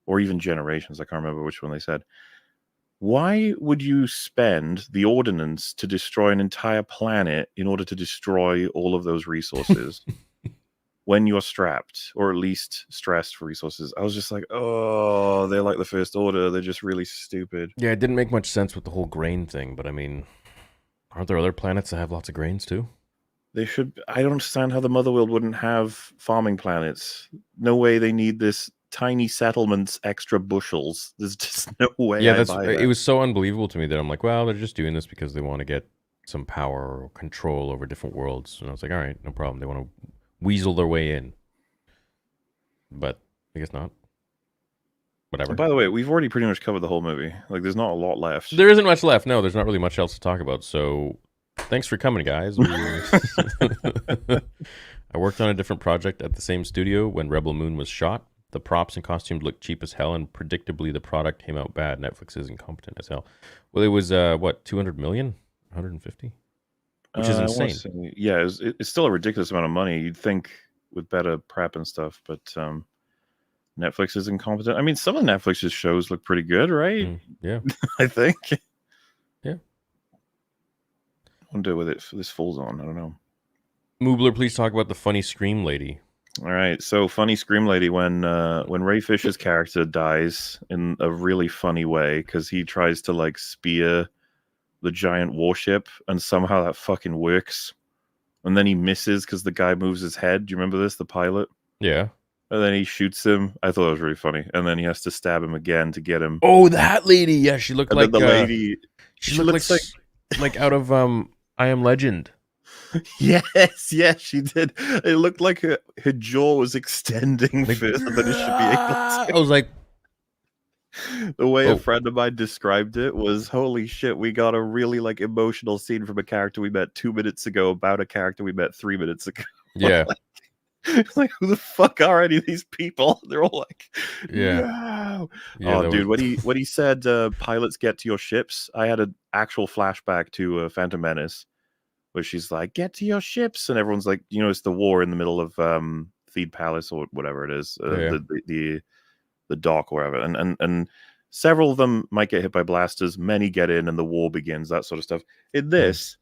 Speaker 2: or even generations. I can't remember which one they said. Why would you spend the ordnance to destroy an entire planet in order to destroy all of those resources when you're strapped, or at least stressed for resources? I was just like, oh, they're like the First Order. They're just really stupid.
Speaker 1: Yeah, it didn't make much sense with the whole grain thing, but I mean, aren't there other planets that have lots of grains too?
Speaker 2: They should. I don't understand how the Motherworld wouldn't have farming planets. No way they need this tiny settlements extra bushels. There's just no way.
Speaker 1: Yeah,
Speaker 2: I buy that.
Speaker 1: it was so unbelievable to me that I'm like, well, they're just doing this because they want to get some power or control over different worlds. And I was like, all right, no problem. They want to weasel their way in. But I guess not. Whatever.
Speaker 2: By the way, we've already pretty much covered the whole movie. Like, there's not a lot left.
Speaker 1: There isn't much left. No, there's not really much else to talk about. So thanks for coming, guys. I worked on a different project at the same studio when Rebel Moon was shot. The props and costumes looked cheap as hell, and predictably the product came out bad. Netflix is incompetent as hell. Well, it was, what, 200 million? 150? Which is insane.
Speaker 2: Say, yeah, it's still a ridiculous amount of money. You'd think with better prep and stuff, but Netflix is incompetent. I mean, some of Netflix's shows look pretty good, right?
Speaker 1: Yeah.
Speaker 2: I think.
Speaker 1: Yeah.
Speaker 2: I wonder whether this falls on. I don't know.
Speaker 1: Mauler, please talk about the funny Scream Lady.
Speaker 2: All right, so funny Scream Lady when Ray Fisher's character dies in a really funny way because he tries to like spear the giant warship and somehow that fucking works, and then he misses because the guy moves his head. Do you remember this? The pilot.
Speaker 1: Yeah.
Speaker 2: And then he shoots him. I thought it was really funny. And then he has to stab him again to get him.
Speaker 1: Oh, that lady! Yeah, she looked like
Speaker 2: the lady.
Speaker 1: She looked like out of I Am Legend.
Speaker 2: Yes, she did. It looked like her jaw was extending further than it should be able to.
Speaker 1: I was like,
Speaker 2: the way a friend of mine described it was, holy shit, we got a really like emotional scene from a character we met 2 minutes ago about a character we met 3 minutes ago.
Speaker 1: Yeah.
Speaker 2: Like, who the fuck are any of these people? They're all like,
Speaker 1: yeah.
Speaker 2: No. Yeah, dude, when he said pilots get to your ships, I had an actual flashback to Phantom Menace, where she's like, get to your ships, and everyone's like, it's the war in the middle of Theed Palace or whatever it is, the dock or whatever, and several of them might get hit by blasters, many get in, and the war begins, that sort of stuff. In this,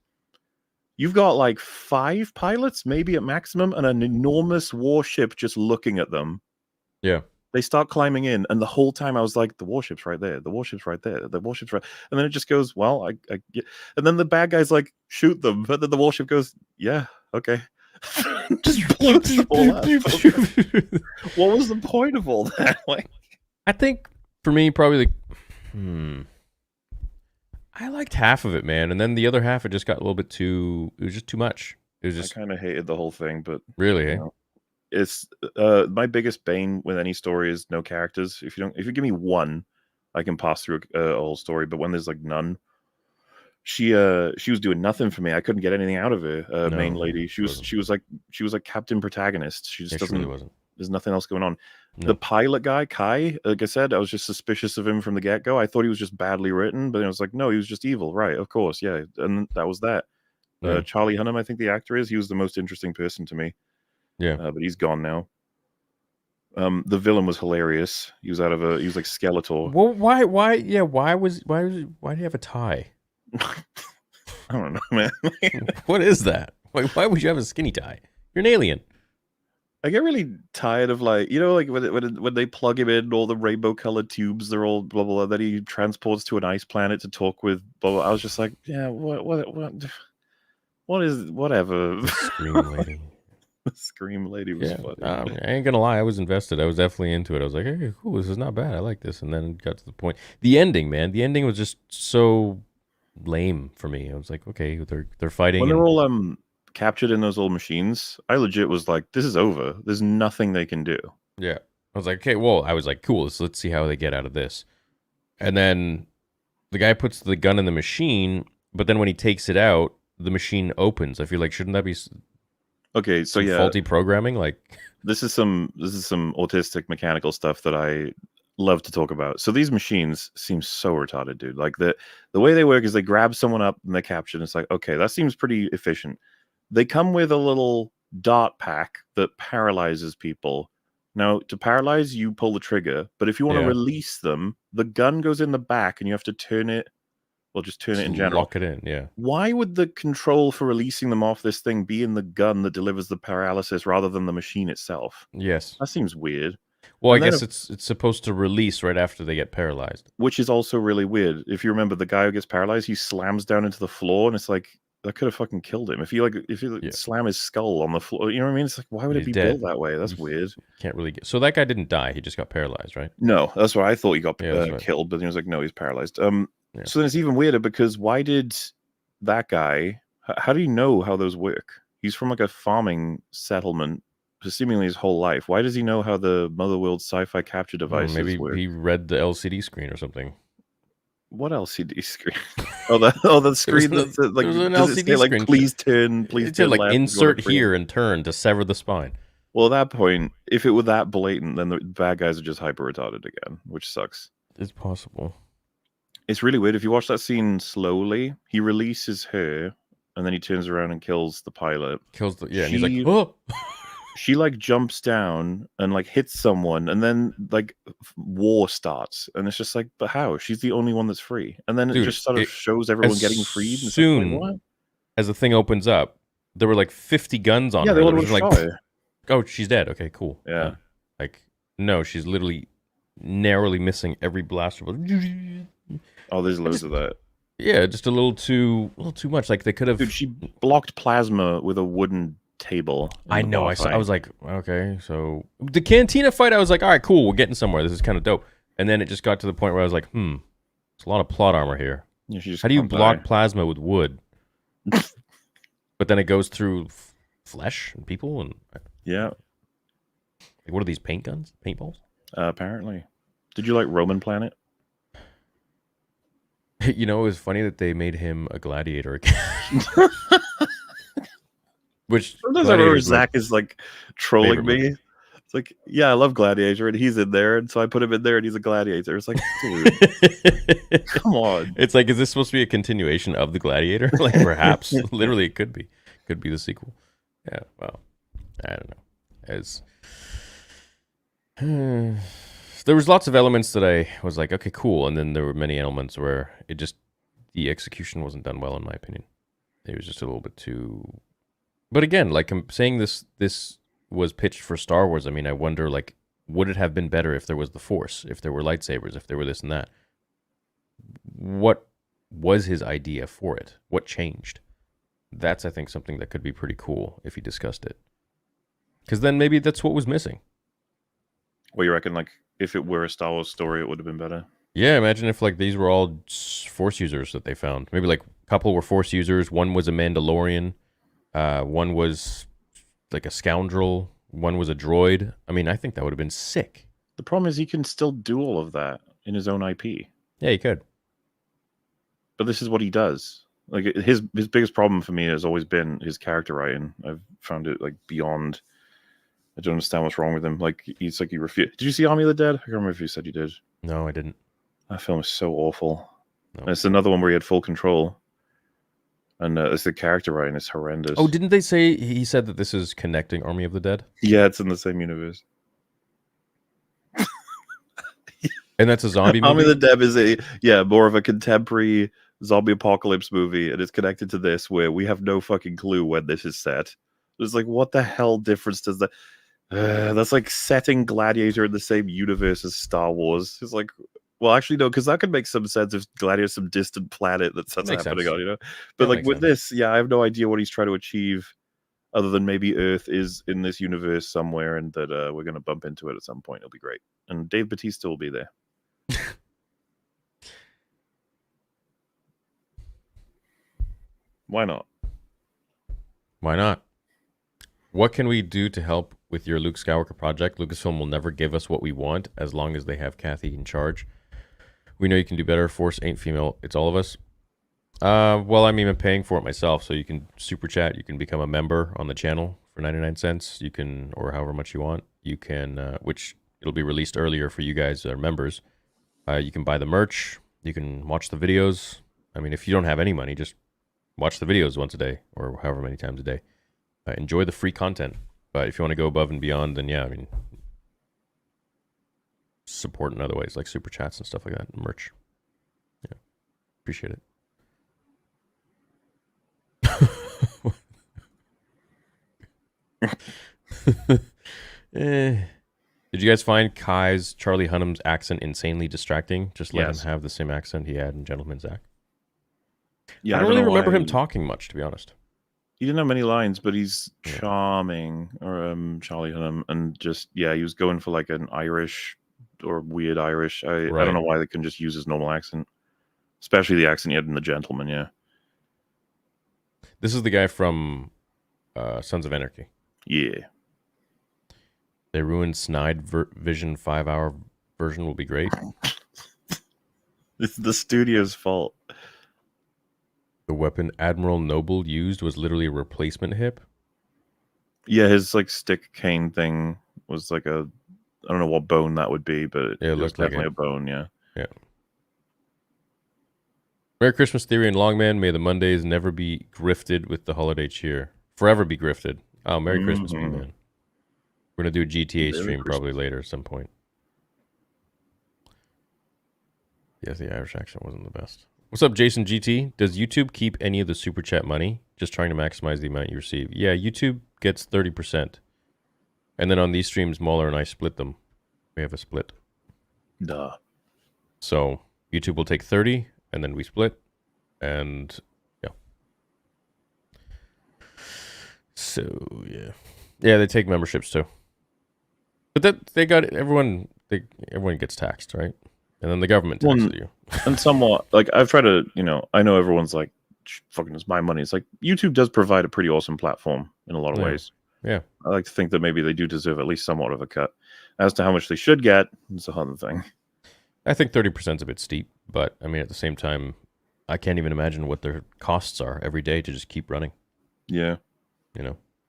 Speaker 2: you've got like 5 pilots, maybe at maximum, and an enormous warship just looking at them.
Speaker 1: Yeah.
Speaker 2: They start climbing in, and the whole time I was like, the warship's right there, the warship's right there, the warship's right. And then it just goes, well, I get. And then the bad guy's like, shoot them. But then the warship goes, yeah, okay. Just blows them all up. What was the point of all that? Like,
Speaker 1: I think for me, probably I liked half of it, man. And then the other half, it just got a little bit too, it was just too much. It was just.
Speaker 2: I kind of hated the whole thing, but.
Speaker 1: Really,
Speaker 2: It's my biggest bane with any story is no characters. If you give me one, I can pass through a whole story. But when there's like none, she was doing nothing for me. I couldn't get anything out of her. Main lady. She was like captain protagonist. She just doesn't.
Speaker 1: Really wasn't.
Speaker 2: There's nothing else going on. No. The pilot guy, Kai, like I said, I was just suspicious of him from the get go. I thought he was just badly written, but I was like, no, he was just evil. Right? Of course, yeah. And that was that. Charlie Hunnam, I think the actor is. He was the most interesting person to me.
Speaker 1: Yeah,
Speaker 2: but he's gone now. The villain was hilarious. He was like Skeletor.
Speaker 1: Well, why did he have a tie?
Speaker 2: I don't know, man.
Speaker 1: What is that? Why would you have a skinny tie? You're an alien.
Speaker 2: I get really tired of like when they plug him in all the rainbow colored tubes, they're all blah blah blah. That he transports to an ice planet to talk with. Blah, blah. I was just like, yeah, what is whatever.
Speaker 1: Scream lady.
Speaker 2: Scream lady was funny.
Speaker 1: I ain't gonna lie, I was invested. I was definitely into it. I was like, hey, cool, this is not bad. I like this. And then it got to the point. The ending, man. The ending was just so lame for me. I was like, okay, they're fighting.
Speaker 2: When they're all captured in those old machines, I legit was like, this is over. There's nothing they can do.
Speaker 1: Yeah. I was like, okay, well, I was like, cool, so let's see how they get out of this. And then the guy puts the gun in the machine, but then when he takes it out, the machine opens. I feel like, shouldn't that be
Speaker 2: okay? So yeah,
Speaker 1: faulty programming. Like
Speaker 2: this is some autistic mechanical stuff that I love to talk about. So these machines seem so retarded, dude. Like the way they work is they grab someone up and they're captured. And it's like, okay, that seems pretty efficient. They come with a little dart pack that paralyzes people. Now, to paralyze, you pull the trigger, but if you want to release them, the gun goes in the back and you have to turn it. Well, just turn it in general.
Speaker 1: Lock it in, yeah.
Speaker 2: Why would the control for releasing them off this thing be in the gun that delivers the paralysis rather than the machine itself?
Speaker 1: Yes.
Speaker 2: That seems weird.
Speaker 1: Well, I guess it's supposed to release right after they get paralyzed.
Speaker 2: Which is also really weird. If you remember, the guy who gets paralyzed, he slams down into the floor, and it's like, that could have fucking killed him. If you slam his skull on the floor, you know what I mean? It's like, why would it be built that way? That's weird.
Speaker 1: Can't really get. So that guy didn't die. He just got paralyzed, right?
Speaker 2: No, that's what I thought. He got killed, but he was like, no, he's paralyzed. So then it's even weirder because why did that guy? How do you know how those work? He's from like a farming settlement for seemingly his whole life. Why does he know how the Motherworld sci-fi capture devices work?
Speaker 1: Maybe he read the LCD screen or something.
Speaker 2: What LCD screen? the screen that's like,
Speaker 1: there's an LCD
Speaker 2: like,
Speaker 1: screen.
Speaker 2: Please turn, please turn
Speaker 1: like
Speaker 2: left,
Speaker 1: insert here and turn to sever the spine.
Speaker 2: Well, at that point, if it were that blatant, then the bad guys are just hyper retarded again, which sucks.
Speaker 1: It's possible.
Speaker 2: It's really weird. If you watch that scene slowly, he releases her, and then he turns around and kills the pilot.
Speaker 1: And he's like, oh!
Speaker 2: She like jumps down and like hits someone, and then like war starts, and it's just like, but how? She's the only one that's free, and then it just sort of shows everyone getting freed. And
Speaker 1: soon
Speaker 2: like, what?
Speaker 1: As the thing opens up, there were like 50 guns on her.
Speaker 2: Yeah, they would have
Speaker 1: like,
Speaker 2: her.
Speaker 1: Oh, she's dead. Okay, cool.
Speaker 2: Yeah.
Speaker 1: Like, no, she's literally narrowly missing every blaster.
Speaker 2: Oh, there's loads of that.
Speaker 1: Yeah, just a little too much. Like they could have.
Speaker 2: Dude, she blocked plasma with a wooden table.
Speaker 1: I know. I was like, okay, so the cantina fight. I was like, all right, cool. We're getting somewhere. This is kind of dope. And then it just got to the point where I was like, there's a lot of plot armor here.
Speaker 2: Yeah,
Speaker 1: how do you block plasma with wood? But then it goes through flesh and people and
Speaker 2: yeah.
Speaker 1: Like, what are these paint guns? Paintballs?
Speaker 2: Apparently. Did you like Roman Planet?
Speaker 1: You know, it was funny that they made him a gladiator again. Which
Speaker 2: sometimes I remember Zach is like trolling me. It's like, yeah, I love Gladiator, and he's in there, and so I put him in there, and he's a gladiator. It's like, dude, come on.
Speaker 1: It's like, is this supposed to be a continuation of the Gladiator? Like, perhaps. Literally, it could be. Could be the sequel. Yeah, well, I don't know. There was lots of elements that I was like, okay, cool, and then there were many elements where the execution wasn't done well, in my opinion. It was just a little bit too... But again, like I'm saying, this was pitched for Star Wars. I mean, I wonder, like, would it have been better if there was the Force, if there were lightsabers, if there were this and that? What was his idea for it? What changed? That's, I think, something that could be pretty cool if he discussed it. Because then maybe that's what was missing.
Speaker 2: Well, you reckon, like, if it were a Star Wars story, it would have been better?
Speaker 1: Yeah, imagine if, like, these were all Force users that they found. Maybe, like, a couple were Force users, one was a Mandalorian, one was like a scoundrel, one was a droid. I mean, I think that would have been sick.
Speaker 2: The problem is he can still do all of that in his own IP.
Speaker 1: Yeah, he could.
Speaker 2: But this is what he does. Like his biggest problem for me has always been his character writing. I've found it like beyond. I don't understand what's wrong with him. Like he's like, he refused. Did you see Army of the Dead? I can't remember if you said you did.
Speaker 1: No, I didn't.
Speaker 2: That film is so awful.
Speaker 1: No.
Speaker 2: And it's another one where he had full control. And it's the character writing is horrendous.
Speaker 1: Oh, didn't they say he said that this is connecting Army of the Dead?
Speaker 2: Yeah, it's in the same universe.
Speaker 1: And that's a zombie movie?
Speaker 2: Army of the Dead is more of a contemporary zombie apocalypse movie, and it's connected to this where we have no fucking clue when this is set. It's like, what the hell difference does that... that's like setting Gladiator in the same universe as Star Wars. It's like... Well, actually, no, because that could make some sense if Gladiator's some distant planet that's happening on, you know? But like with this, I have no idea what he's trying to achieve other than maybe Earth is in this universe somewhere and that we're going to bump into it at some point. It'll be great. And Dave Bautista will be there. Why not?
Speaker 1: Why not? What can we do to help with your Luke Skywalker project? Lucasfilm will never give us what we want as long as they have Kathy in charge. We know you can do better. Force ain't female. It's all of us. Well, I mean, I'm paying for it myself, so you can super chat. You can become a member on the channel for 99 cents. You can, or however much you want. You can, which it'll be released earlier for you guys that are members. You can buy the merch. You can watch the videos. I mean, if you don't have any money, just watch the videos once a day or however many times a day. Enjoy the free content. But if you want to go above and beyond, then yeah, I mean, support in other ways, like super chats and stuff like that, and merch. Yeah, appreciate it. Did you guys find Kai's Charlie Hunnam's accent insanely distracting? Just let him have the same accent he had in Gentleman Zach.
Speaker 2: Yeah,
Speaker 1: I don't really remember him
Speaker 2: why.
Speaker 1: talking much, to be honest.
Speaker 2: He didn't have many lines, but he's charming, or Charlie Hunnam, and just he was going for like an Irish or weird Irish. I don't know why they couldn't just use his normal accent, especially the accent he had in The Gentleman. Yeah,
Speaker 1: this is the guy from Sons of Anarchy.
Speaker 2: Yeah.
Speaker 1: They ruined Snide Vision 5-hour version will be great.
Speaker 2: It's the studio's fault.
Speaker 1: The weapon Admiral Noble used was literally a replacement hip.
Speaker 2: Yeah, his like stick cane thing was like a, I don't know what bone that would be, but it was definitely a bone. Yeah.
Speaker 1: Yeah. Merry Christmas, Theory and Longman. May the Mondays never be grifted with the holiday cheer. Forever be grifted. Oh, Merry Christmas, man. We're going to do a GTA stream probably later at some point. Yes, the Irish accent wasn't the best. What's up, Jason GT? Does YouTube keep any of the super chat money? Just trying to maximize the amount you receive. Yeah, YouTube gets 30%. And then on these streams, Mauler and I split them. We have a split.
Speaker 2: Duh.
Speaker 1: So YouTube will take 30, and then we split. And yeah. So yeah. Yeah, they take memberships too. But that they got everyone gets taxed, right? And then the government taxes you.
Speaker 2: And somewhat, like, I've tried to, I know everyone's like, fucking, it's my money. It's like, YouTube does provide a pretty awesome platform in a lot of ways.
Speaker 1: Yeah.
Speaker 2: I like to think that maybe they do deserve at least somewhat of a cut. As to how much they should get, it's a other thing.
Speaker 1: I think 30% is a bit steep, but I mean, at the same time, I can't even imagine what their costs are every day to just keep running.
Speaker 2: Yeah.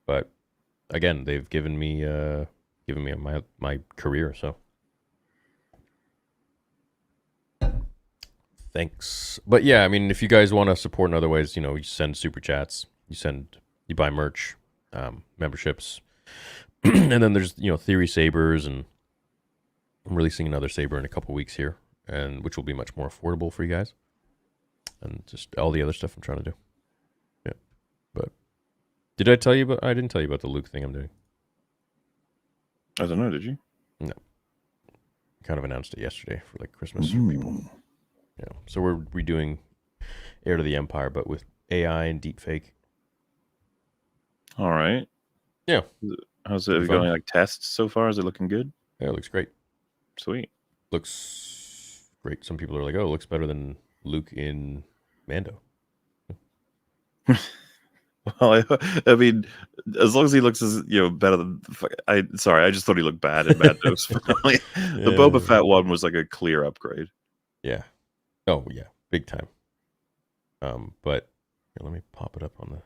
Speaker 1: But again, they've given me my career, so. Thanks. But yeah, I mean, if you guys want to support in other ways, you send super chats, you buy merch, memberships, and then there's, Theory Sabers, and I'm releasing another Saber in a couple weeks here, and which will be much more affordable for you guys, and just all the other stuff I'm trying to do. Yeah. But I didn't tell you about the Luke thing I'm doing.
Speaker 2: I don't know, did you?
Speaker 1: No. Kind of announced it yesterday for like Christmas for people. Yeah. So we're redoing Heir to the Empire, but with AI and deepfake.
Speaker 2: All right.
Speaker 1: Yeah.
Speaker 2: How's it going? Like tests so far? Is it looking good?
Speaker 1: Yeah, it looks great.
Speaker 2: Sweet.
Speaker 1: Looks great. Some people are like, "Oh, it looks better than Luke in Mando."
Speaker 2: Well, I mean, as long as he looks as better than I just thought he looked bad in Mando. The Boba Fett one was like a clear upgrade.
Speaker 1: Yeah. Oh yeah, big time. But here, let me pop it up on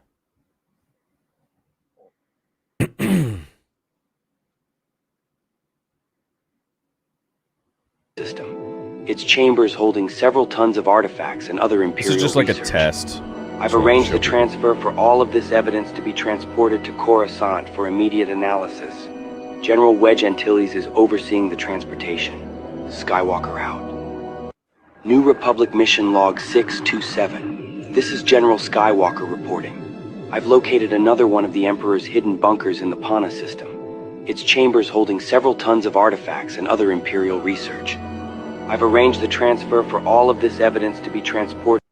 Speaker 1: the
Speaker 4: system. Its chambers holding several tons of artifacts and other imperial
Speaker 1: This is just like
Speaker 4: research.
Speaker 1: a test.
Speaker 4: I've arranged the transfer for all of this evidence to be transported to Coruscant for immediate analysis. General Wedge Antilles is overseeing the transportation. Skywalker out. New Republic Mission Log 627. This is General Skywalker reporting. I've located another one of the Emperor's hidden bunkers in the Pana system. Its chambers holding several tons of artifacts and other Imperial research. I've arranged the transfer for all of this evidence to be transported.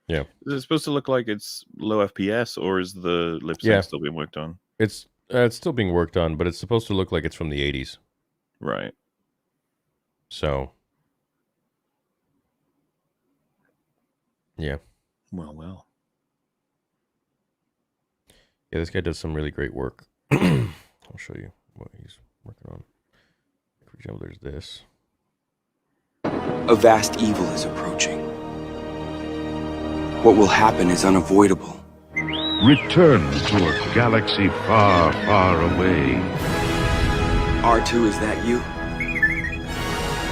Speaker 1: Yeah.
Speaker 2: Is it supposed to look like it's low FPS, or is the lip sync still being worked on?
Speaker 1: It's still being worked on, but it's supposed to look like it's from the 80s.
Speaker 2: Right.
Speaker 1: So. Yeah.
Speaker 2: Well.
Speaker 1: Yeah, this guy does some really great work. I'll show you what he's working on. For example, there's this.
Speaker 4: A vast evil is approaching. What will happen is unavoidable.
Speaker 5: Return to a galaxy far, far away.
Speaker 4: R2, is that you?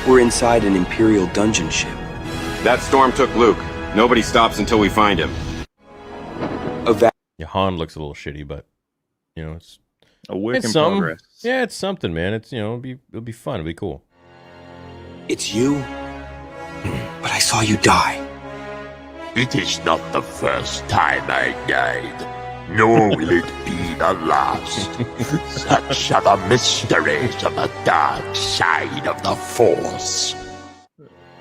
Speaker 4: We're inside an Imperial dungeon ship.
Speaker 6: That storm took Luke. Nobody stops until we find him.
Speaker 1: Yeah, Han looks a little shitty, but it's
Speaker 2: a work in progress.
Speaker 1: Yeah, it's something, man. It's it'll be fun. It'll be cool.
Speaker 4: It's you, but I saw you die.
Speaker 3: It is not the first time I died, nor will it be the last. Such are the mysteries of the dark side of the Force.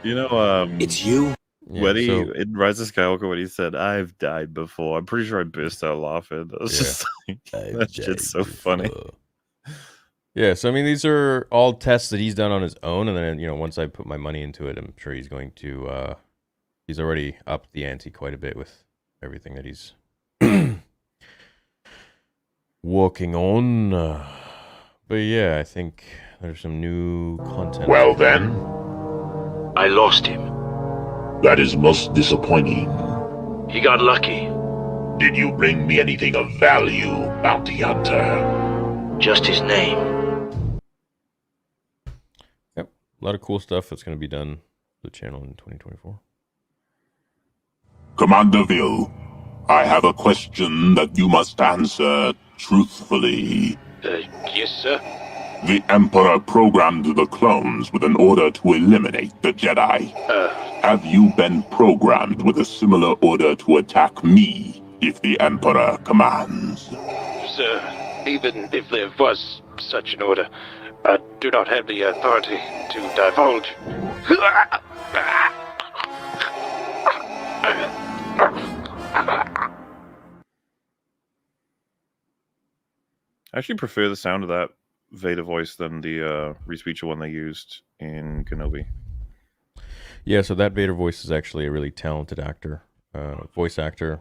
Speaker 4: It's you.
Speaker 2: when in Rise of Skywalker, when he said, "I've died before," I'm pretty sure I burst out laughing. I was just like, that shit's so funny.
Speaker 1: Yeah, so I mean, these are all tests that he's done on his own, and then once I put my money into it, I'm sure he's going to. He's already upped the ante quite a bit with everything that he's working on. But yeah, I think there's some new content.
Speaker 3: Well then,
Speaker 7: I lost him.
Speaker 3: that is most disappointing.
Speaker 7: He got lucky.
Speaker 3: Did you bring me anything of value, Bounty Hunter?
Speaker 7: Just his name.
Speaker 1: Yep, a lot of cool stuff that's going to be done to the channel in 2024.
Speaker 3: Commander Ville, I have a question that you must answer truthfully.
Speaker 7: Yes, sir?
Speaker 3: The Emperor programmed the clones with an order to eliminate the Jedi. Have you been programmed with a similar order to attack me if the Emperor commands?
Speaker 7: Sir, even if there was such an order, I do not have the authority to divulge.
Speaker 2: I actually prefer the sound of that Vader voice than the Reese one they used in Kenobi.
Speaker 1: Yeah, so that Vader voice is actually a really talented actor, voice actor.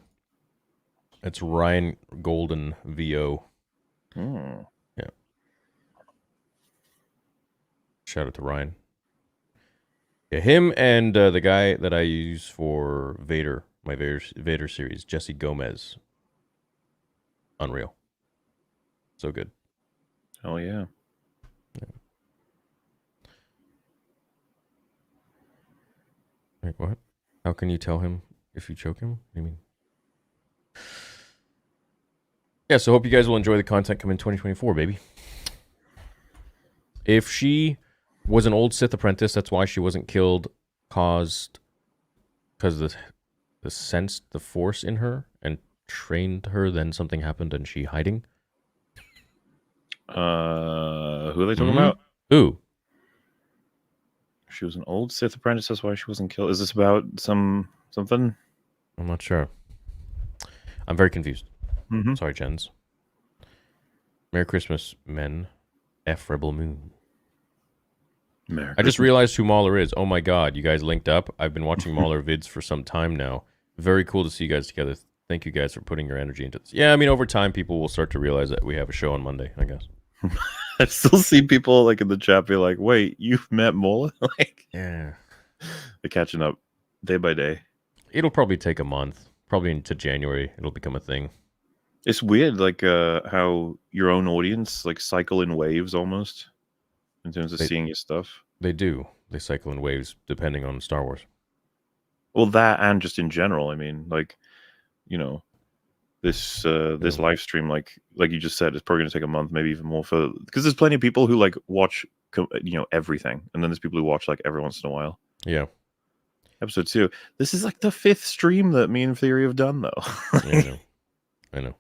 Speaker 1: It's Ryan Golden, VO.
Speaker 2: Hmm.
Speaker 1: Yeah. Shout out to Ryan. Yeah, him and the guy that I use for Vader, my Vader series, Jesse Gomez. Unreal. So good.
Speaker 2: Oh, yeah.
Speaker 1: Wait, what? How can you tell him if you choke him? What do you mean? Yeah, so hope you guys will enjoy the content coming in 2024, baby. If she was an old Sith apprentice, that's why she wasn't killed, because the sensed the Force in her and trained her, then something happened and she hiding.
Speaker 2: Who are they talking about?
Speaker 1: Who?
Speaker 2: She was an old Sith apprentice, that's why she wasn't killed. Is this about something?
Speaker 1: I'm not sure. I'm very confused.
Speaker 2: Mm-hmm.
Speaker 1: Sorry, Jens. Merry Christmas, men. F Rebel Moon. I just realized who Mauler is. Oh my god, you guys linked up. I've been watching Mauler vids for some time now. Very cool to see you guys together. Thank you guys for putting your energy into this. Yeah, I mean, over time, people will start to realize that we have a show on Monday, I guess.
Speaker 2: I've still seen people like in the chat be like, wait, you've met Mauler? Like,
Speaker 1: yeah.
Speaker 2: They're catching up day by day.
Speaker 1: It'll probably take a month. Probably into January, it'll become a thing.
Speaker 2: It's weird, like how your own audience like cycle in waves almost in terms of seeing your stuff.
Speaker 1: They do. They cycle in waves depending on Star Wars.
Speaker 2: Well, that and just in general. I mean, like, this live stream, like you just said, it's probably going to take a month, maybe even more, because there's plenty of people who like watch, everything, and then there's people who watch like every once in a while.
Speaker 1: Yeah.
Speaker 2: Episode 2. This is like the 5th stream that me and Theory have done, though.
Speaker 1: Yeah, I know.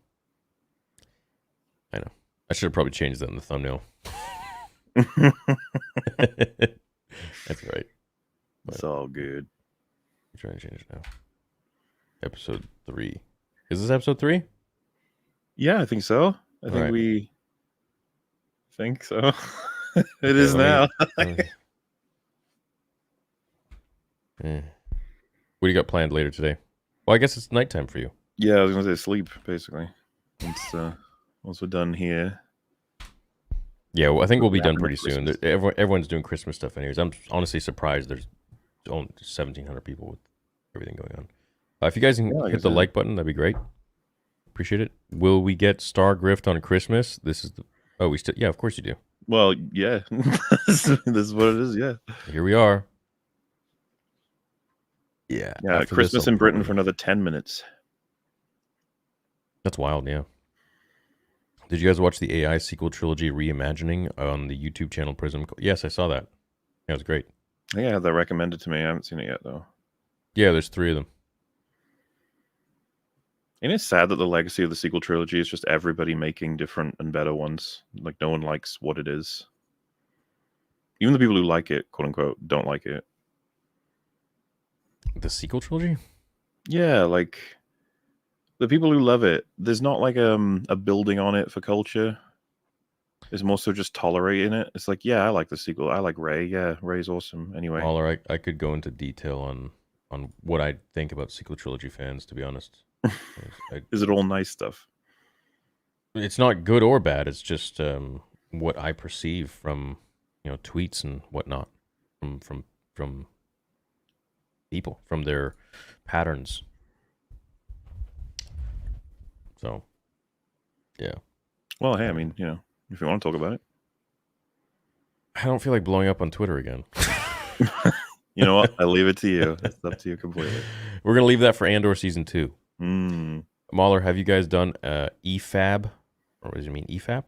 Speaker 1: I should have probably changed that in the thumbnail. That's right.
Speaker 2: It's all good.
Speaker 1: I'm trying to change it now. Episode 3. Is this episode 3?
Speaker 2: Yeah, I think so. I think we think so. It is now.
Speaker 1: What do you got planned later today? Well, I guess it's nighttime for you.
Speaker 2: Yeah, I was going to say sleep, basically. Once we're done here.
Speaker 1: Yeah, well, I think we'll be done pretty soon. Everyone's doing Christmas stuff anyways. I'm honestly surprised there's only 1,700 people with everything going on. If you guys can hit the like button, that'd be great. Appreciate it. Will we get Star Grift on Christmas? This is the... Oh, we still... Yeah, of course you do.
Speaker 2: Well, yeah. This is what it is, yeah.
Speaker 1: Here we are. Yeah.
Speaker 2: Yeah, Christmas in Britain for another 10 minutes.
Speaker 1: That's wild, yeah. Did you guys watch the AI sequel trilogy reimagining on the YouTube channel Prism? Yes, I saw that. Yeah, it was great.
Speaker 2: I think I had that recommended to me. I haven't seen it yet, though.
Speaker 1: Yeah, there's 3 of them.
Speaker 2: And it's sad that the legacy of the sequel trilogy is just everybody making different and better ones. Like, no one likes what it is. Even the people who like it, quote unquote, don't like it.
Speaker 1: The sequel trilogy?
Speaker 2: Yeah, like the people who love it, there's not like a building on it for culture. It's more so just tolerating it. It's like, yeah, I like the sequel. I like Rey. Yeah, Rey's awesome. Anyway,
Speaker 1: Mauler, I could go into detail on what I think about sequel trilogy fans, to be honest.
Speaker 2: Is it all nice stuff?
Speaker 1: It's not good or bad. It's just what I perceive from tweets and whatnot from people, from their patterns. So, yeah.
Speaker 2: Well, hey, I mean, if you want to talk about it.
Speaker 1: I don't feel like blowing up on Twitter again.
Speaker 2: You know what? I leave it to you. It's up to you completely.
Speaker 1: We're going to leave that for Andor Season 2.
Speaker 2: Mauler,
Speaker 1: have you guys done EFAB? Or does it mean EFAP?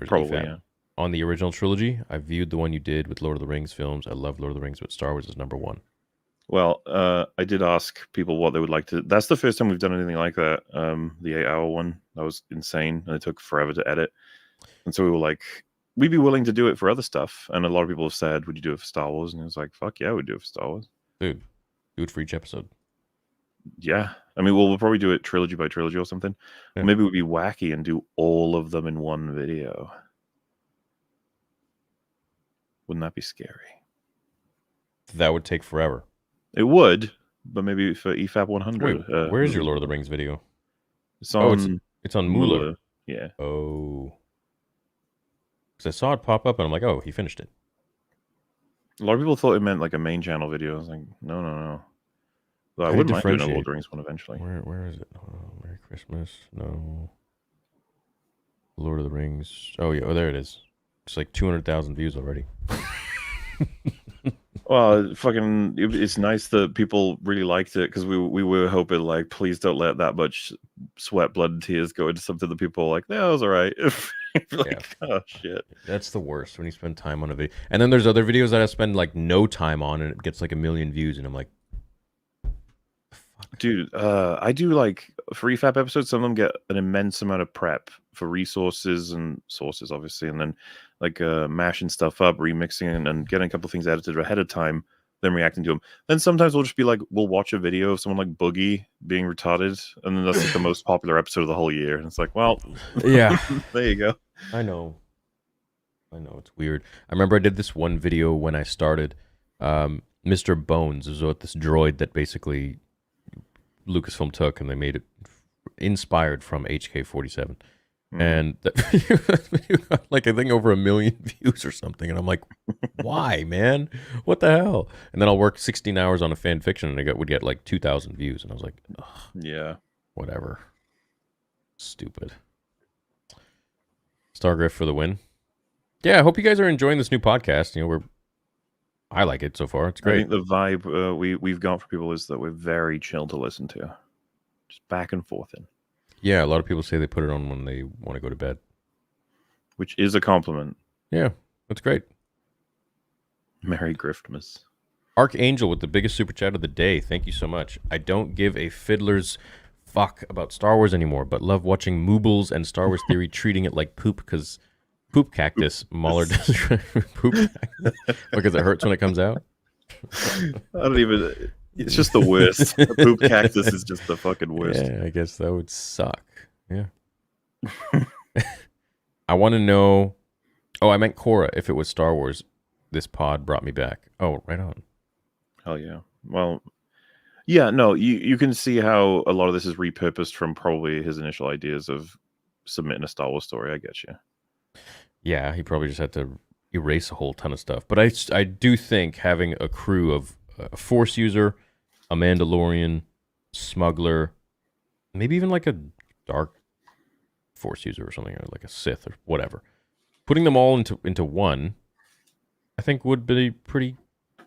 Speaker 2: Probably,
Speaker 1: EFAP?
Speaker 2: yeah.
Speaker 1: On the original trilogy, I viewed the one you did with Lord of the Rings films. I love Lord of the Rings, but Star Wars is number one.
Speaker 2: Well, I did ask people what they would like to... That's the first time we've done anything like that. The 8-hour one. That was insane, and it took forever to edit. And so we were like, we'd be willing to do it for other stuff. And a lot of people have said, would you do it for Star Wars? And it was like, fuck yeah, we'd do it for Star Wars.
Speaker 1: Dude, do it for each episode.
Speaker 2: Yeah. I mean, we'll probably do it trilogy by trilogy or something. Yeah. Maybe we'd be wacky and do all of them in one video. Wouldn't that be scary?
Speaker 1: That would take forever.
Speaker 2: It would, but maybe for EFAP 100.
Speaker 1: Wait, where's your Lord of the Rings video?
Speaker 2: It's on.
Speaker 1: It's on Mauler.
Speaker 2: Yeah.
Speaker 1: Oh. Because I saw it pop up and I'm like, oh, he finished it.
Speaker 2: A lot of people thought it meant like a main channel video. I was like, no. But I wouldn't mind doing a Lord of the Rings one eventually.
Speaker 1: Where is it? Oh, Merry Christmas. No. Lord of the Rings. Oh, yeah. Oh, there it is. It's like 200,000 views already.
Speaker 2: Well, it's nice that people really liked it, because we were hoping, like, please don't let that much sweat, blood, and tears go into something that people are like, no, it was all right. Like, yeah. Oh, shit.
Speaker 1: That's the worst, when you spend time on a video. And then there's other videos that I spend, like, no time on, and it gets, like, 1 million views, and I'm like, fuck.
Speaker 2: Dude, I do, like, for EFAP episodes, some of them get an immense amount of prep for resources and sources, obviously, and then like mashing stuff up, remixing, and getting a couple of things edited ahead of time, then reacting to them. Then sometimes we'll just be like, we'll watch a video of someone like Boogie being retarded, and then that's like the most popular episode of the whole year. And it's like, well,
Speaker 1: yeah,
Speaker 2: there you go.
Speaker 1: I know, it's weird. I remember I did this one video when I started. Mr. Bones is what this droid that basically Lucasfilm took, and they made it inspired from HK-47. And that video got, like, I think over 1 million views or something. And I'm like, why, man? What the hell? And then I'll work 16 hours on a fan fiction, and would get like 2,000 views. And I was like, ugh,
Speaker 2: yeah,
Speaker 1: whatever. Stupid. Star Grift for the win. Yeah, I hope you guys are enjoying this new podcast. I like it so far. It's great.
Speaker 2: I think the vibe we've got for people is that we're very chill to listen to. Just back and forth in.
Speaker 1: Yeah, a lot of people say they put it on when they want to go to bed.
Speaker 2: Which is a compliment.
Speaker 1: Yeah, that's great.
Speaker 2: Merry Griftmas.
Speaker 1: Archangel with the biggest super chat of the day. Thank you so much. I don't give a fiddler's fuck about Star Wars anymore, but love watching Moobles and Star Wars Theory treating it like poop, because poop cactus. Mauler does poop cactus because it hurts when it comes out.
Speaker 2: I don't even... It's just the worst. The poop cactus is just the fucking worst.
Speaker 1: Yeah, I guess that would suck. Yeah. I want to know... Oh, I meant Korra. If it was Star Wars, this pod brought me back. Oh, right on.
Speaker 2: Hell yeah. Well, yeah, no, you can see how a lot of this is repurposed from probably his initial ideas of submitting a Star Wars story. I get you.
Speaker 1: Yeah, he probably just had to erase a whole ton of stuff. But I do think having a crew of a Force user, a Mandalorian, smuggler, maybe even like a dark Force user or something, or like a Sith or whatever. Putting them all into one, I think would be pretty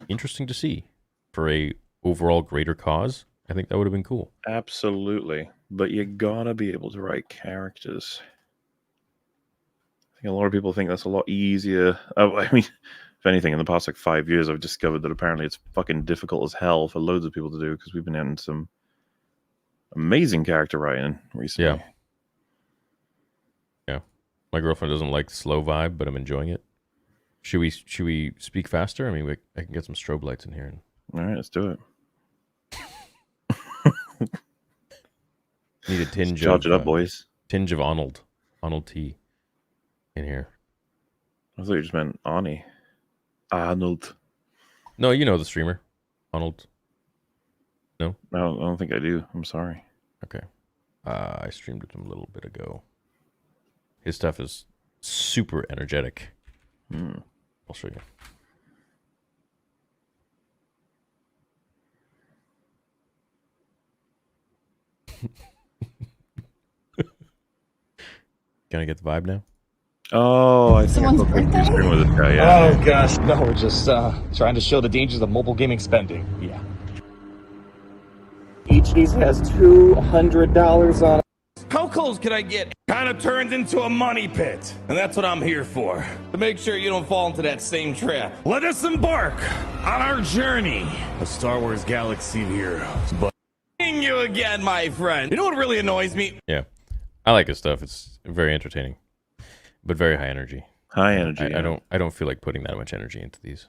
Speaker 1: interesting to see for a overall greater cause. I think that would have been cool.
Speaker 2: Absolutely. But you gotta be able to write characters. I think a lot of people think that's a lot easier. I mean, if anything, in the past like 5 years, I've discovered that apparently it's fucking difficult as hell for loads of people to do, because we've been having some amazing character writing recently.
Speaker 1: Yeah. My girlfriend doesn't like the slow vibe, but I'm enjoying it. Should we speak faster? I mean, I can get some strobe lights in here.
Speaker 2: All right, let's do it.
Speaker 1: Need a tinge
Speaker 2: Charge
Speaker 1: of
Speaker 2: it up, boys.
Speaker 1: Tinge of Arnold T in here.
Speaker 2: I thought you just meant Arnie. Arnold.
Speaker 1: No, you know the streamer, Arnold. No,
Speaker 2: I don't think I do. I'm sorry.
Speaker 1: Okay. I streamed with him a little bit ago. His stuff is super energetic. I'll show you. Can I get the vibe now?
Speaker 2: Oh, I think
Speaker 8: Someone's
Speaker 2: I
Speaker 8: birthday?
Speaker 2: you're screaming with this guy. Yeah.
Speaker 9: Oh gosh, no, we're just trying to show the dangers of mobile gaming spending. Yeah. Each piece has $200 on it.
Speaker 10: How close can I get? Kind of turns into a money pit. And that's what I'm here for. To make sure you don't fall into that same trap. Let us embark on our journey. A Star Wars Galaxy of Heroes. But you again, my friend. You know what really annoys me?
Speaker 1: Yeah. I like his stuff. It's very entertaining. But very high energy.
Speaker 2: High energy.
Speaker 1: I don't feel like putting that much energy into these.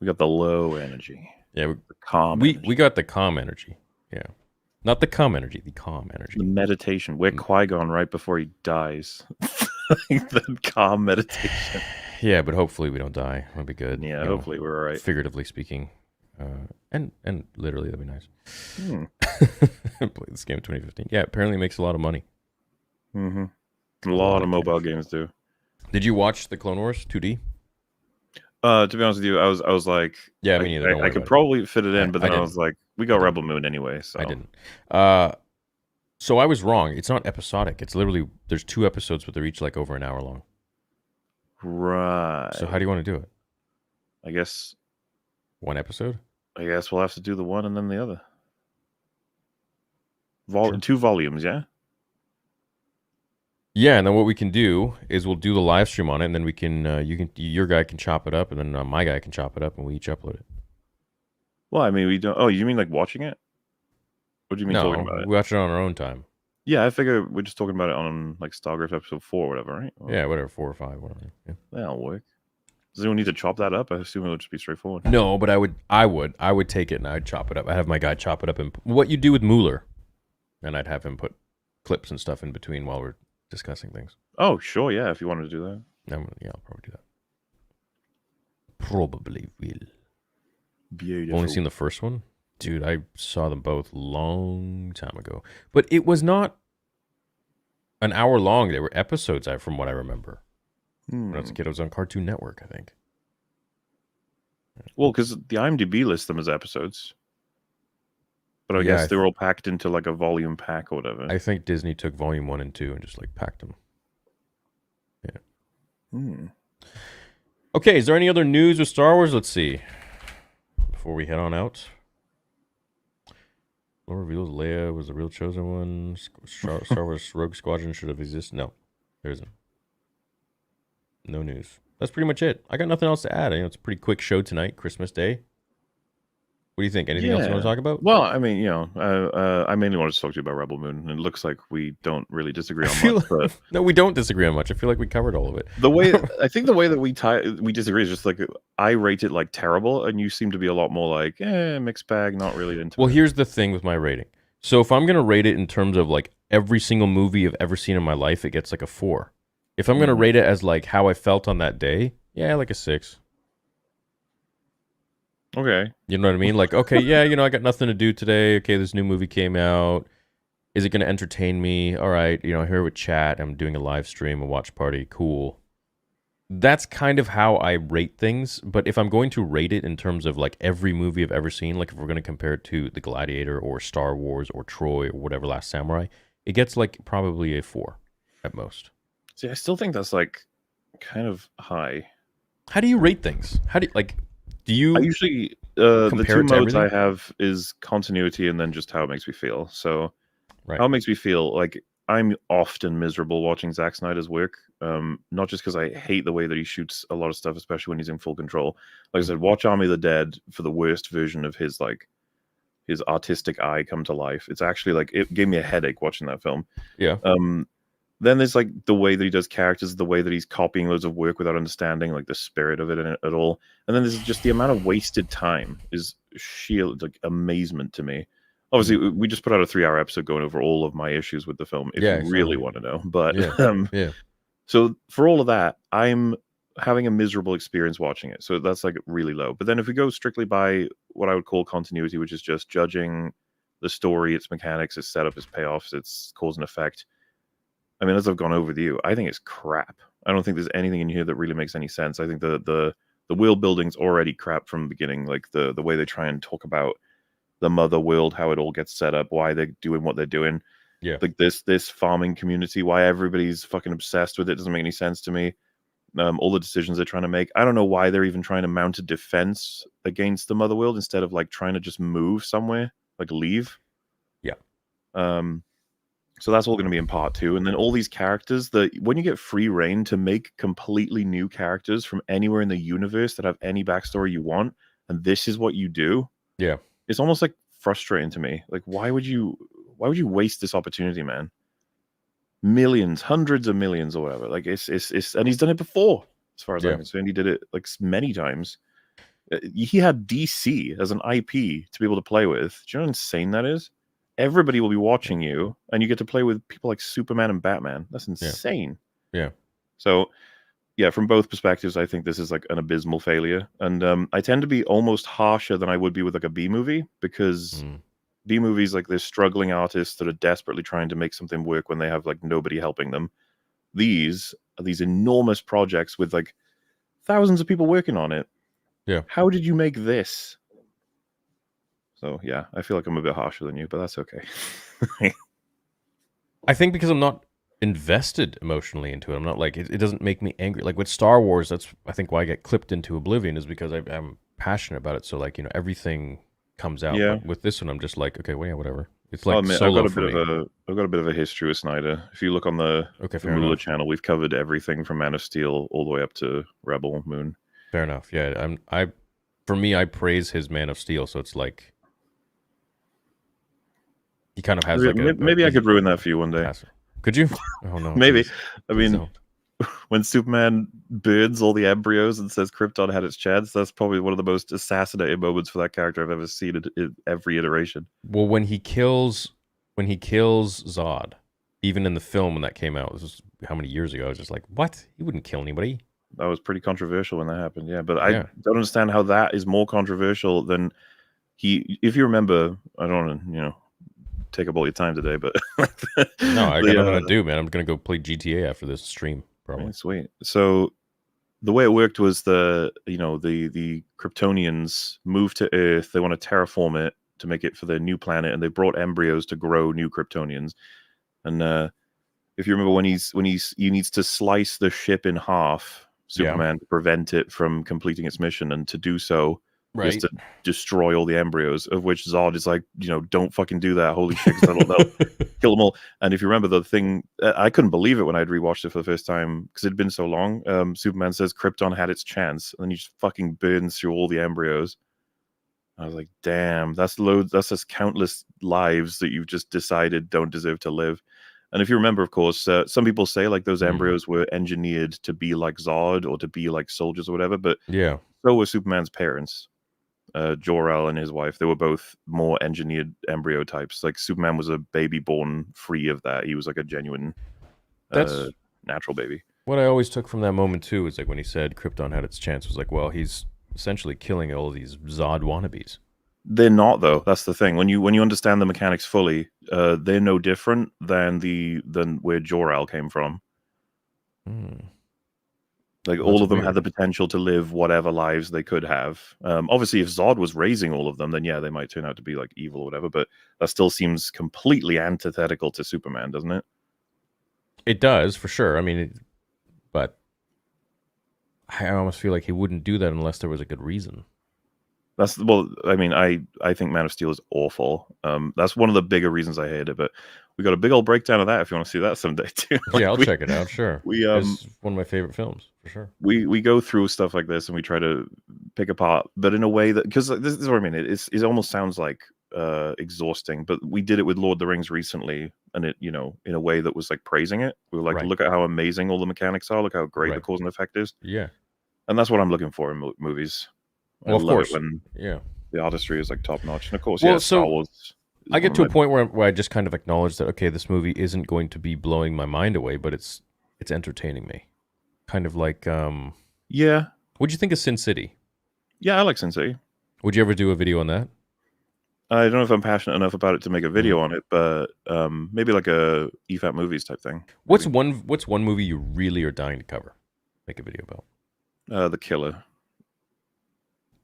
Speaker 2: We got the low energy.
Speaker 1: Yeah,
Speaker 2: the calm.
Speaker 1: We got the calm energy. Yeah, not the calm energy. The calm energy.
Speaker 2: The meditation. We're Qui-Gon right before he dies. The calm meditation.
Speaker 1: Yeah, but hopefully we don't die. That'd be good.
Speaker 2: Yeah, hopefully we're all right.
Speaker 1: Figuratively speaking, and literally that'd be nice. Play this game in 2015. Yeah, apparently it makes a lot of money.
Speaker 2: A lot of mobile games do.
Speaker 1: Did you watch the Clone Wars 2D?
Speaker 2: To be honest with you, I was like,
Speaker 1: yeah, me neither.
Speaker 2: I could probably fit it in, but then I was like, we got Rebel Moon anyway, so
Speaker 1: I didn't. So I was wrong. It's not episodic. It's literally there's 2 episodes, but they're each like over an hour long.
Speaker 2: Right.
Speaker 1: So how do you want to do it?
Speaker 2: I guess
Speaker 1: 1 episode.
Speaker 2: I guess we'll have to do the one and then the other. 2 volumes, yeah.
Speaker 1: Yeah, and then what we can do is we'll do the live stream on it, and then we can your guy can chop it up, and then my guy can chop it up, and we each upload it.
Speaker 2: Well, I mean, we don't. Oh, you mean like watching it? What do you mean talking about it?
Speaker 1: We watch it on our own time.
Speaker 2: Yeah, I figure we're just talking about it on like Star Grift episode 4 or whatever, right?
Speaker 1: Yeah, whatever, 4 or 5, whatever. Yeah.
Speaker 2: That'll work. Does anyone need to chop that up? I assume it would just be straightforward.
Speaker 1: No, but I would take it and I'd chop it up. I'd have my guy chop it up, and what you do with Mauler, and I'd have him put clips and stuff in between while we're discussing things.
Speaker 2: Oh, sure, yeah, if you wanted to do that.
Speaker 1: Yeah, I'll probably do that. Probably will.
Speaker 2: Beautiful.
Speaker 1: Only seen the first one? Dude, I saw them both long time ago. But it was not an hour long. They were episodes, from what I remember. When I was a kid, it was on Cartoon Network, I think.
Speaker 2: Well, because the IMDb lists them as episodes. But I guess they were all packed into like a volume pack or whatever.
Speaker 1: I think Disney took volume 1 and 2 and just like packed them. Yeah. Okay, is there any other news with Star Wars? Let's see. Before we head on out. Lore reveals Leia was the real chosen one. Star Wars Rogue Squadron should have existed. No, there isn't. No news. That's pretty much it. I got nothing else to add. It's a pretty quick show tonight, Christmas Day. What do you think? Anything else you want to talk about?
Speaker 2: Well, I mean, I mainly wanted to talk to you about Rebel Moon, and it looks like we don't really disagree on much. But
Speaker 1: no, we don't disagree on much. I feel like we covered all of it.
Speaker 2: I think the way that we disagree is just like I rate it like terrible, and you seem to be a lot more like mixed bag, not really into.
Speaker 1: Well, here's the thing with my rating. So if I'm gonna rate it in terms of like every single movie I've ever seen in my life, it gets like a 4. If I'm gonna rate it as like how I felt on that day, like a 6.
Speaker 2: Okay.
Speaker 1: You know what I mean? Like, okay, yeah, I got nothing to do today. Okay, this new movie came out. Is it going to entertain me? All right, here with chat. I'm doing a live stream, a watch party. Cool. That's kind of how I rate things. But if I'm going to rate it in terms of like every movie I've ever seen, like if we're going to compare it to The Gladiator or Star Wars or Troy or whatever, Last Samurai, it gets like probably a 4 at most.
Speaker 2: See, I still think that's like kind of high.
Speaker 1: How do you rate things? Do you?
Speaker 2: I usually the 2 modes
Speaker 1: everything?
Speaker 2: I have is continuity and then just how it makes me feel. So how it makes me feel, like I'm often miserable watching Zack Snyder's work. Not just because I hate the way that he shoots a lot of stuff, especially when he's in full control. Like I said, watch Army of the Dead for the worst version of his artistic eye come to life. It's actually like it gave me a headache watching that film.
Speaker 1: Yeah.
Speaker 2: Then there's like the way that he does characters, the way that he's copying loads of work without understanding like the spirit of it at all. And then there's just the amount of wasted time is sheer like amazement to me Obviously, we just put out a 3-hour episode going over all of my issues with the film, if you really want to know. But so for all of that, I'm having a miserable experience watching it. So that's like really low. But then if we go strictly by what I would call continuity, which is just judging the story, its mechanics, its setup, its payoffs, its cause and effect. I mean, as I've gone over with you, I think it's crap. I don't think there's anything in here that really makes any sense. I think the world building's already crap from the beginning. Like the way they try and talk about the mother world, how it all gets set up, why they're doing what they're doing.
Speaker 1: Yeah.
Speaker 2: Like this farming community, why everybody's fucking obsessed with it doesn't make any sense to me. All the decisions they're trying to make. I don't know why they're even trying to mount a defense against the mother world instead of like trying to just move somewhere, like leave.
Speaker 1: Yeah.
Speaker 2: So that's all going to be in part 2. And then all these characters that when you get free reign to make completely new characters from anywhere in the universe that have any backstory you want, and this is what you do.
Speaker 1: Yeah.
Speaker 2: It's almost like frustrating to me. Like, why would you waste this opportunity, man? Millions, hundreds of millions or whatever. Like it's and he's done it before, as far as I'm concerned. He did it like many times. He had DC as an IP to be able to play with. Do you know how insane that is? Everybody will be watching you, and you get to play with people like Superman and Batman. That's insane.
Speaker 1: Yeah.
Speaker 2: So, yeah, from both perspectives, I think this is like an abysmal failure. And I tend to be almost harsher than I would be with like a B movie, because B movies, like they're struggling artists that are desperately trying to make something work when they have like nobody helping them. These are these enormous projects with like thousands of people working on it.
Speaker 1: Yeah.
Speaker 2: How did you make this? So yeah, I feel like I'm a bit harsher than you, but that's okay.
Speaker 1: I think because I'm not invested emotionally into it. I'm not like, it doesn't make me angry. Like with Star Wars, that's I think why I get clipped into oblivion, is because I'm passionate about it. So like, everything comes out.
Speaker 2: Yeah.
Speaker 1: But with this one, I'm just like, okay, well, yeah, whatever. It's like Solo for me.
Speaker 2: I've got a bit of a history with Snyder. If you look on the Mauler channel, we've covered everything from Man of Steel all the way up to Rebel Moon.
Speaker 1: Fair enough. Yeah, for me, I praise his Man of Steel. So it's like he kind of has
Speaker 2: maybe I could ruin that for you one day.
Speaker 1: Could you? Oh no.
Speaker 2: Maybe. I mean, when Superman burns all the embryos and says Krypton had its chance, that's probably one of the most assassinating moments for that character I've ever seen in every iteration.
Speaker 1: Well, when he kills Zod, even in the film when that came out, this was how many years ago? I was just like, what? He wouldn't kill anybody.
Speaker 2: That was pretty controversial when that happened, yeah. But I don't understand how that is more controversial than if you remember, I don't want to, take up all your time today, but
Speaker 1: no, I got nothing to do, man. I'm gonna go play GTA after this stream, probably.
Speaker 2: Sweet. So the way it worked was the Kryptonians moved to Earth. They want to terraform it to make it for their new planet, and they brought embryos to grow new Kryptonians. And if you remember, when he needs to slice the ship in half, Superman, to prevent it from completing its mission, and to do so.
Speaker 1: Right.
Speaker 2: Just to destroy all the embryos, of which Zod is like, don't fucking do that. Holy shit, that'll kill them all. And if you remember the thing, I couldn't believe it when I'd rewatched it for the first time because it'd been so long. Superman says Krypton had its chance, and then he just fucking burns through all the embryos. I was like, damn, that's just countless lives that you've just decided don't deserve to live. And if you remember, of course, some people say like those embryos were engineered to be like Zod or to be like soldiers or whatever, but so were Superman's parents. Jor-El and his wife, they were both more engineered embryo types. Like Superman was a baby born free of that. He was like a genuine natural baby.
Speaker 1: What I always took from that moment too is like when he said Krypton had its chance, was like, well, he's essentially killing all of these Zod wannabes.
Speaker 2: They're not, though. That's the thing. When you understand the mechanics fully, they're no different than where Jor-El came from. Like all of them had the potential to live whatever lives they could have. Obviously, if Zod was raising all of them, then yeah, they might turn out to be like evil or whatever. But that still seems completely antithetical to Superman, doesn't it?
Speaker 1: It does, for sure. I mean, but I almost feel like he wouldn't do that unless there was a good reason.
Speaker 2: I mean, I think Man of Steel is awful. That's one of the bigger reasons I hate it. But we got a big old breakdown of that if you want to see that someday too.
Speaker 1: Yeah, I'll check it out. Sure, it's one of my favorite films for sure.
Speaker 2: We go through stuff like this and we try to pick apart, but in a way that, because this is what I mean. It almost sounds like exhausting, but we did it with Lord of the Rings recently, and it in a way that was like praising it. We were like, look at how amazing all the mechanics are. Look how great the cause and effect is.
Speaker 1: Yeah,
Speaker 2: and that's what I'm looking for in movies.
Speaker 1: Well, of course,
Speaker 2: when
Speaker 1: the
Speaker 2: artistry is like top notch, and of course,
Speaker 1: well,
Speaker 2: Star Wars.
Speaker 1: I get to a point where I just kind of acknowledge that, okay, this movie isn't going to be blowing my mind away, but it's entertaining me. Kind of like,
Speaker 2: yeah.
Speaker 1: What'd you think of Sin City?
Speaker 2: Yeah, I like Sin City.
Speaker 1: Would you ever do a video on that?
Speaker 2: I don't know if I'm passionate enough about it to make a video on it, but maybe like a EFAT movies type thing.
Speaker 1: What's one movie you really are dying to cover? Make a video about?
Speaker 2: The Killer.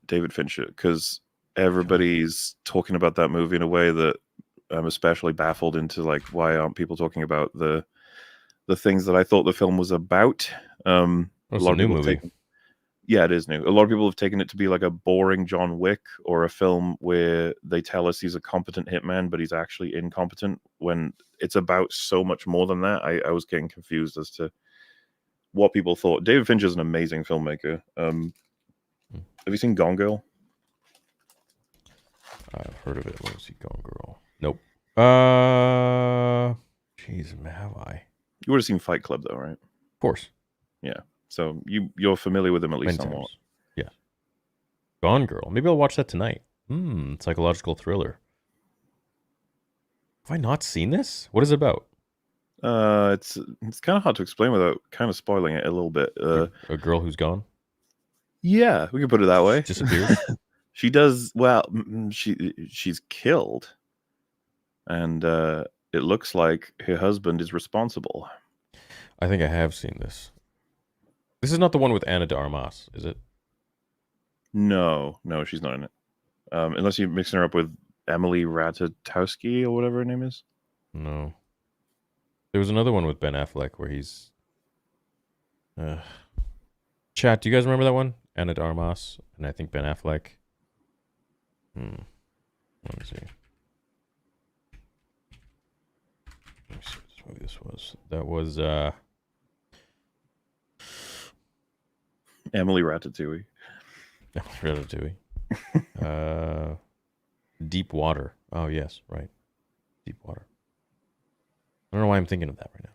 Speaker 2: David Fincher, because everybody's talking about that movie in a way that I'm especially baffled into, like, why aren't people talking about the things that I thought the film was about?
Speaker 1: A lot of new movie.
Speaker 2: Yeah, it is new. A lot of people have taken it to be like a boring John Wick or a film where they tell us he's a competent hitman, but he's actually incompetent, when it's about so much more than that. I was getting confused as to what people thought. David Fincher's an amazing filmmaker. Have you seen Gone Girl?
Speaker 1: I've heard of it. Where was he? Gone Girl? Nope. Jeez, have I?
Speaker 2: You would have seen Fight Club, though, right?
Speaker 1: Of course.
Speaker 2: Yeah. So you're familiar with him at least somewhat.
Speaker 1: Yeah. Gone Girl. Maybe I'll watch that tonight. Psychological thriller. Have I not seen this? What is it about?
Speaker 2: It's kind of hard to explain without kind of spoiling it a little bit.
Speaker 1: A girl who's gone?
Speaker 2: Yeah, we can put it that way.
Speaker 1: Disappeared?
Speaker 2: She does, well, she's killed. And it looks like her husband is responsible.
Speaker 1: I think I have seen this. This is not the one with Anna de Armas, is it?
Speaker 2: No, she's not in it. Unless you're mixing her up with Emily Ratajkowski or whatever her name is.
Speaker 1: No. There was another one with Ben Affleck where he's... Chat, do you guys remember that one? Anna de Armas, and I think Ben Affleck. Let me see. Let me see which movie this was. That was...
Speaker 2: Emily Ratatouille.
Speaker 1: Ratatouille. Deep Water. Oh, yes, right. Deep Water. I don't know why I'm thinking of that right now.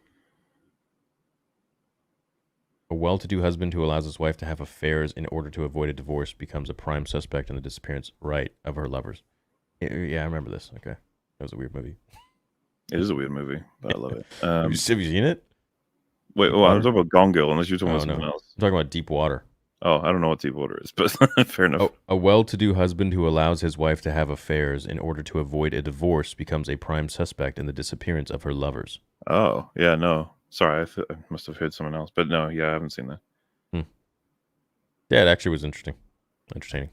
Speaker 1: A well-to-do husband who allows his wife to have affairs in order to avoid a divorce becomes a prime suspect in the disappearance, of her lovers. Yeah, I remember this. Okay. That was a weird movie.
Speaker 2: It is a weird movie, but I love it.
Speaker 1: Have you seen it?
Speaker 2: Wait, I'm talking about Gone Girl, unless you're talking about something else.
Speaker 1: I'm talking about Deep Water.
Speaker 2: Oh, I don't know what Deep Water is, but fair enough.
Speaker 1: A well-to-do husband who allows his wife to have affairs in order to avoid a divorce becomes a prime suspect in the disappearance of her lovers.
Speaker 2: Oh, yeah, no. Sorry, I must have heard someone else. But no, yeah, I haven't seen that.
Speaker 1: Yeah, it actually was entertaining.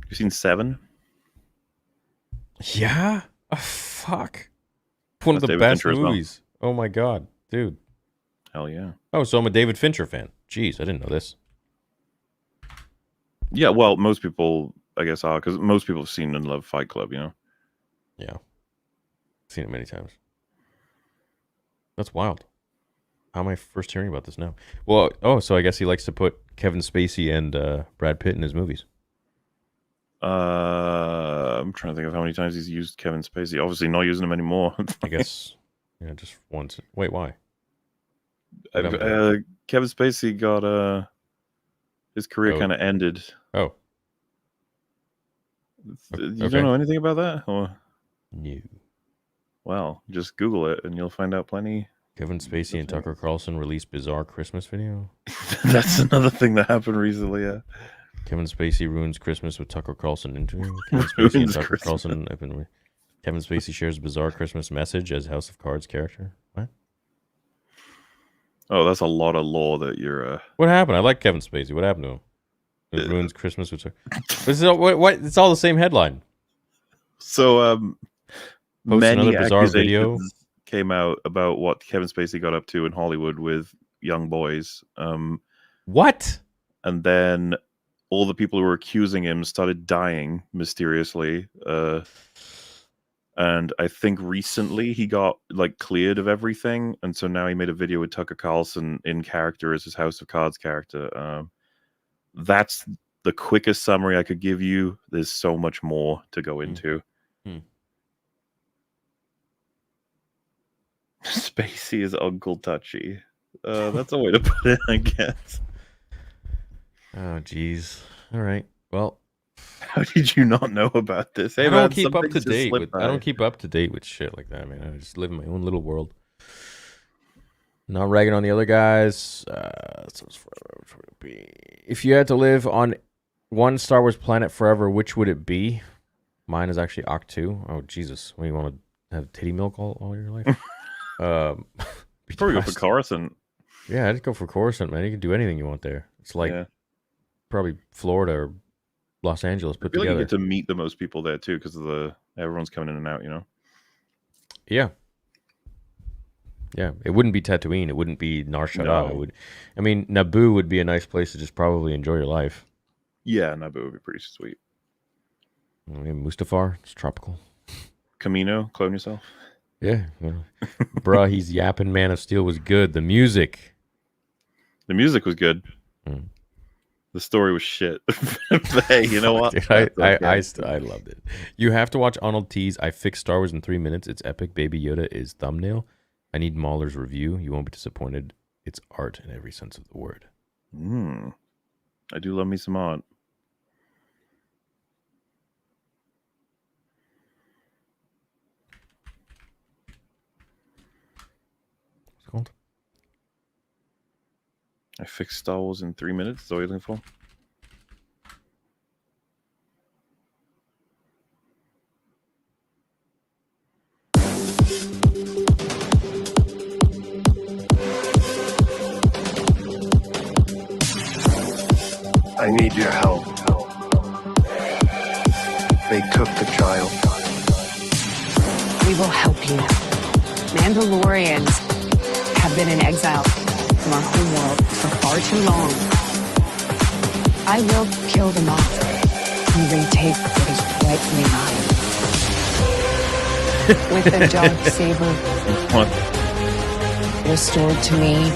Speaker 2: You seen Seven?
Speaker 1: Yeah? Oh, fuck. One of the
Speaker 2: David
Speaker 1: best
Speaker 2: Fincher
Speaker 1: movies. Oh my god, dude.
Speaker 2: Hell yeah.
Speaker 1: Oh, so I'm a David Fincher fan. Jeez, I didn't know this.
Speaker 2: Yeah, well, most people, I guess, are, because most people have seen and love Fight Club, you know?
Speaker 1: Yeah. Seen it many times. That's wild. How am I first hearing about this now? Well, so I guess he likes to put Kevin Spacey and Brad Pitt in his movies.
Speaker 2: I'm trying to think of how many times he's used Kevin Spacey. Obviously not using him anymore.
Speaker 1: I guess, just once. Wait, why?
Speaker 2: Kevin Spacey got his career kind of ended.
Speaker 1: Oh.
Speaker 2: You don't know anything about that? Or?
Speaker 1: No.
Speaker 2: Well, just Google it and you'll find out plenty.
Speaker 1: Kevin Spacey and Tucker Carlson released bizarre Christmas video.
Speaker 2: That's another thing that happened recently, yeah.
Speaker 1: Kevin Spacey ruins Christmas with Tucker Carlson interview. Kevin Spacey and Tucker Carlson. Kevin Spacey shares bizarre Christmas message as House of Cards character. What?
Speaker 2: Oh, that's a lot of lore that you're...
Speaker 1: What happened? I like Kevin Spacey. What happened to him? It ruins Christmas with Tucker. What? It's all the same headline.
Speaker 2: So, many
Speaker 1: bizarre video
Speaker 2: came out about what Kevin Spacey got up to in Hollywood with young boys.
Speaker 1: What?
Speaker 2: And then all the people who were accusing him started dying mysteriously. And I think recently he got cleared of everything. And so now he made a video with Tucker Carlson in character as his House of Cards character. That's the quickest summary I could give you. There's so much more to go into. Spacey is Uncle Touchy. That's a way to put it, I guess.
Speaker 1: Oh, geez. All right. Well,
Speaker 2: How did you not know about this? Hey,
Speaker 1: I
Speaker 2: man,
Speaker 1: don't keep
Speaker 2: some
Speaker 1: up
Speaker 2: things
Speaker 1: to
Speaker 2: just
Speaker 1: date
Speaker 2: slip
Speaker 1: with.
Speaker 2: by.
Speaker 1: I don't keep up to date with shit like that, man. I just live in my own little world. Not ragging on the other guys. If you had to live on one Star Wars planet forever, which would it be? Mine is actually Octu. Oh, Jesus. What, do you want to have titty milk all your life?
Speaker 2: Probably go for Coruscant.
Speaker 1: Yeah, I'd go for Coruscant, man. You can do anything you want there. It's like probably Florida or Los Angeles put together.
Speaker 2: Like you get to meet the most people there, too, because of everyone's coming in and out, you know?
Speaker 1: Yeah. Yeah, it wouldn't be Tatooine. It wouldn't be Nar Shaddaa.
Speaker 2: No.
Speaker 1: I mean, Naboo would be a nice place to just probably enjoy your life.
Speaker 2: Yeah, Naboo would be pretty sweet.
Speaker 1: Mustafar, it's tropical.
Speaker 2: Camino, clone yourself.
Speaker 1: Yeah, bruh, he's yapping. Man of Steel was good. The music
Speaker 2: was good. The story was shit. But hey, you know what?
Speaker 1: Dude, I loved it. You have to watch Arnold T's I Fixed Star Wars in 3 minutes. It's epic. Baby Yoda is thumbnail. I need Mauler's review. You won't be disappointed. It's art in every sense of the word.
Speaker 2: I do love me some art.
Speaker 1: What's it called?
Speaker 2: I Fixed Star Wars in 3 minutes. Is that what you're looking for?
Speaker 8: I need your help. They took the child.
Speaker 11: We will help you. Mandalorians have been in exile from our home world for far too long. I will kill them off and retake what is rightfully mine. With the dark saber restored to me,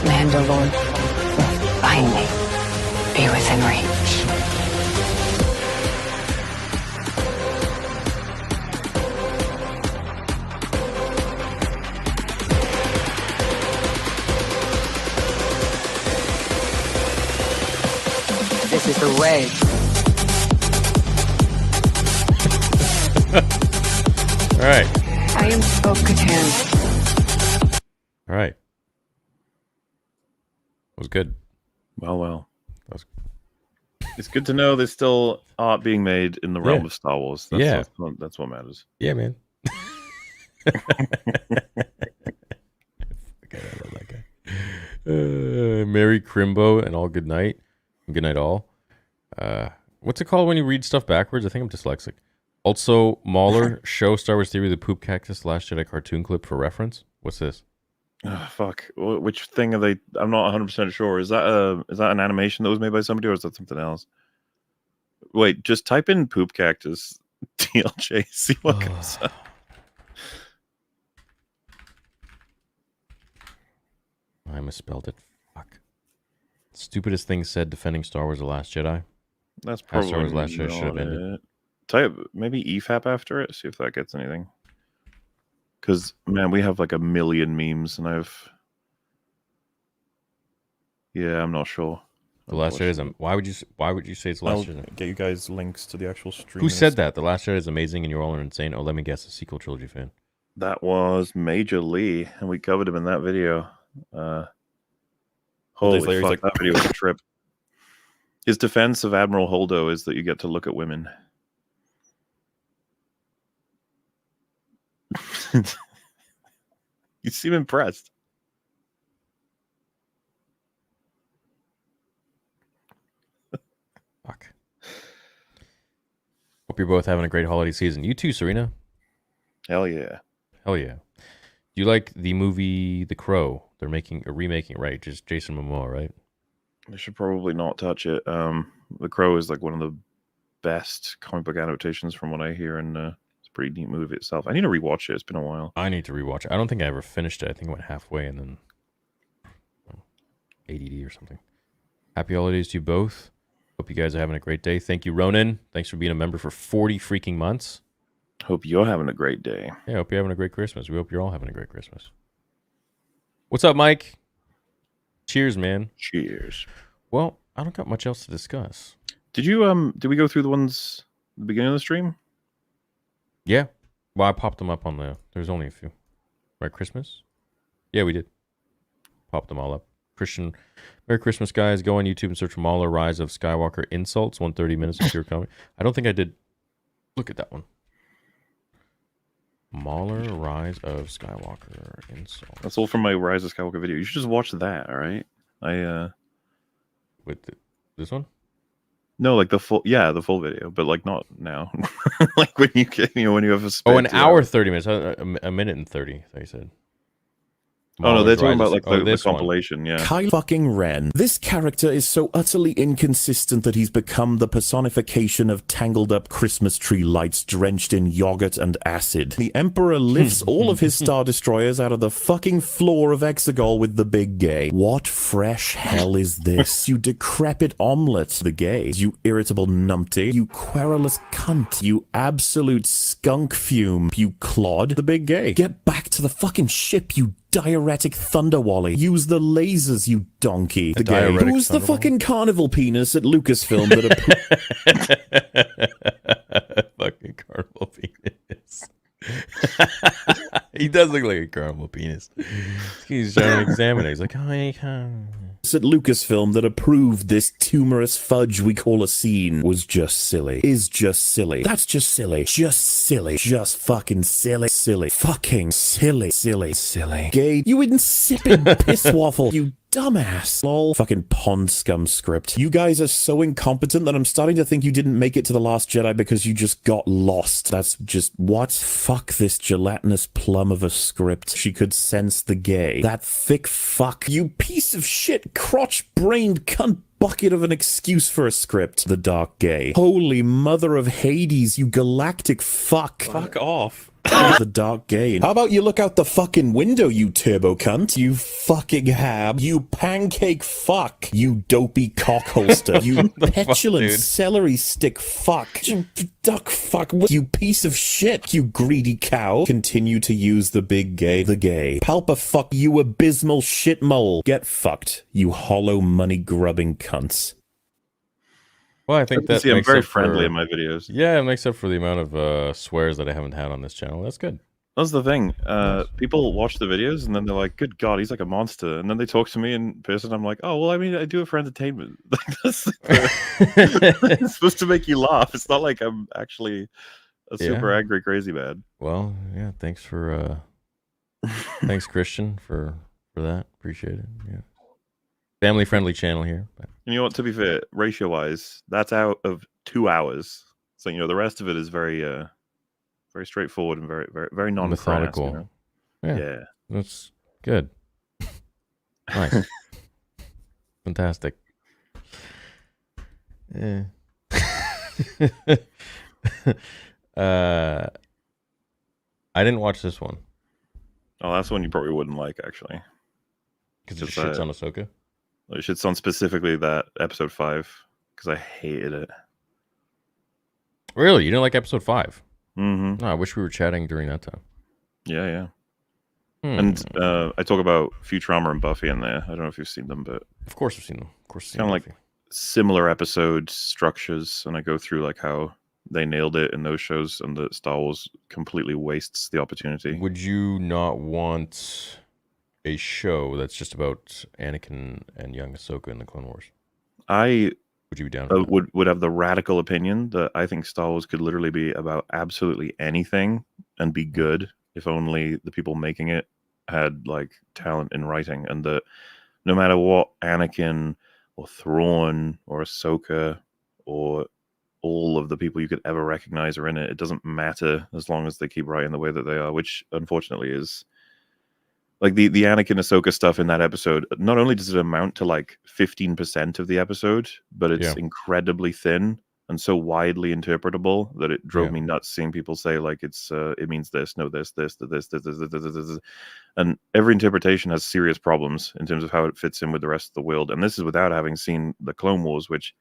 Speaker 11: Mandalore will finally be within reach. This is the way.
Speaker 1: All right.
Speaker 11: I am Bo-Katan.
Speaker 1: All right. That was good.
Speaker 2: Well. It's good to know there's still art being made in the realm of Star Wars. That's what matters.
Speaker 1: Yeah, man. I love that guy. Merry Crimbo and all good night. Good night, all. What's it called when you read stuff backwards? I think I'm dyslexic. Also, Mauler, show Star Wars Theory, the Poop Cactus, Last Jedi cartoon clip for reference. What's this?
Speaker 2: Oh, fuck. Which thing are they? I'm not 100% sure. Is that an animation that was made by somebody, or is that something else? Wait, just type in poop cactus TLJ, see what comes up.
Speaker 1: I misspelled it. Fuck. Stupidest thing said defending Star Wars: The Last Jedi.
Speaker 2: That's probably
Speaker 1: Star Wars: Last Jedi should have ended.
Speaker 2: Type maybe EFAP after it. See if that gets anything. Because man, we have like a million memes, and I'm not sure.
Speaker 1: The Last Jedi is why would you say it's the Last Jedi?
Speaker 2: Get you guys links to the actual stream.
Speaker 1: Who said that? The Last Jedi is amazing, and you all are insane. Oh, let me guess, a sequel trilogy fan.
Speaker 2: That was Major Lee, and we covered him in that video. Holy fuck, that video was a trip. His defense of Admiral Holdo is that you get to look at women. You seem impressed.
Speaker 1: Fuck. Hope you're both having a great holiday season. You too, Serena.
Speaker 2: Hell yeah.
Speaker 1: Hell yeah. Do you like the movie The Crow? They're making a remaking, right? Just Jason Momoa, right?
Speaker 2: They should probably not touch it. The Crow is like one of the best comic book adaptations from what I hear, and it's a pretty neat movie itself. I need to rewatch it. It's been a while.
Speaker 1: I need to rewatch it. I don't think I ever finished it. I think I went halfway and then ADD or something. Happy holidays to you both. Hope you guys are having a great day. Thank you, Ronan. Thanks for being a member for 40 freaking months.
Speaker 2: Hope you're having a great day.
Speaker 1: Yeah, hope you're having a great Christmas. We hope you're all having a great Christmas. What's up, Mike? Cheers, man.
Speaker 2: Cheers.
Speaker 1: Well, I don't got much else to discuss.
Speaker 2: Did we go through the ones at the beginning of the stream?
Speaker 1: Yeah. Well, I popped them up on there's only a few. Right, Christmas? Yeah, we did. Popped them all up. Christian, Merry Christmas, guys. Go on YouTube and search for Mauler, Rise of Skywalker Insults, 130 minutes of pure comedy. I don't think I did. Look at that one. Mauler, Rise of Skywalker Insults.
Speaker 2: That's all from my Rise of Skywalker video. You should just watch that, all right?
Speaker 1: With this one?
Speaker 2: No, like the full video, but like not now. Like when you have a
Speaker 1: an hour 30 minutes, a minute and 30. They said.
Speaker 2: Oh no, they're talking about like the compilation, yeah.
Speaker 12: Kylo fucking Ren. This character is so utterly inconsistent that he's become the personification of tangled up Christmas tree lights drenched in yogurt and acid. The Emperor lifts all of his Star Destroyers out of the fucking floor of Exegol with the big gay. What fresh hell is this? You decrepit omelette, the gay. You irritable numpty. You querulous cunt. You absolute skunk fume. You clod, the big gay. Get back to the fucking ship, you diuretic thunderwally. Use the lasers, you donkey. The gay. Who's the fucking carnival penis at Lucasfilm that
Speaker 1: fucking carnival penis. He does look like a carnival penis. He's trying to examine it. He's like,
Speaker 12: at Lucasfilm that approved this tumorous fudge we call a scene was just silly. Is just silly. That's just silly. Just silly. Just fucking silly. Silly. Fucking silly. Silly. Silly. Gay, you insipid piss waffle. You dumbass. Lol. Fucking pond scum script. You guys are so incompetent that I'm starting to think you didn't make it to The Last Jedi because you just got lost. That's just what? Fuck this gelatinous plum of a script. She could sense the gay. That thick fuck. You piece of shit, crotch-brained cunt bucket of an excuse for a script. The dark gay. Holy mother of Hades, you galactic fuck.
Speaker 2: Fuck off.
Speaker 12: The dark gay. How about you look out the fucking window, you turbo cunt? You fucking hab. You pancake fuck. You dopey cock holster. You petulant celery stick fuck. You duck fuck. You piece of shit. You greedy cow. Continue to use the big gay. The gay. Palpa fuck, you abysmal shit mole. Get fucked, you hollow money grubbing cunts.
Speaker 1: Well, I think that
Speaker 2: I'm very friendly in my videos.
Speaker 1: Yeah, it makes up for the amount of swears that I haven't had on this channel. That's good.
Speaker 2: That's the thing. People watch the videos and then they're like, "Good God, he's like a monster." And then they talk to me in person. I'm like, "Oh, well, I mean, I do it for entertainment. It's supposed to make you laugh. It's not like I'm actually a super angry, crazy man."
Speaker 1: Well, yeah. Thanks for, thanks Christian for that. Appreciate it. Yeah. Family-friendly channel here. But...
Speaker 2: You know what? To be fair, ratio-wise, that's out of 2 hours. So the rest of it is very, very straightforward and very, very, very non-methodical.
Speaker 1: Yeah, that's good. Nice, fantastic. Yeah. I didn't watch this one.
Speaker 2: Oh, that's one you probably wouldn't like, actually.
Speaker 1: Because it shits on Ahsoka?
Speaker 2: It shits on specifically that episode 5, because I hated it.
Speaker 1: Really? You didn't like episode 5?
Speaker 2: Mm-hmm.
Speaker 1: No, I wish we were chatting during that time.
Speaker 2: Yeah. And I talk about Futurama and Buffy in there. I don't know if you've seen them, but...
Speaker 1: Of course I've seen them. Of course,
Speaker 2: kind of like similar episode structures, and I go through like how they nailed it in those shows, and that Star Wars completely wastes the opportunity.
Speaker 1: Would you not want a show that's just about Anakin and young Ahsoka in the Clone Wars?
Speaker 2: Would
Speaker 1: you be down for that?
Speaker 2: would have the radical opinion that I think Star Wars could literally be about absolutely anything and be good if only the people making it had like talent in writing, and that no matter what Anakin or Thrawn or Ahsoka or all of the people you could ever recognize are in it, it doesn't matter as long as they keep writing the way that they are, which unfortunately is like the Anakin Ahsoka stuff in that episode. Not only does it amount to like 15% of the episode, but it's incredibly thin and so widely interpretable that it drove me nuts seeing people say like it's it means this, no this, and every interpretation has serious problems in terms of how it fits in with the rest of the world. And this is without having seen the Clone Wars, which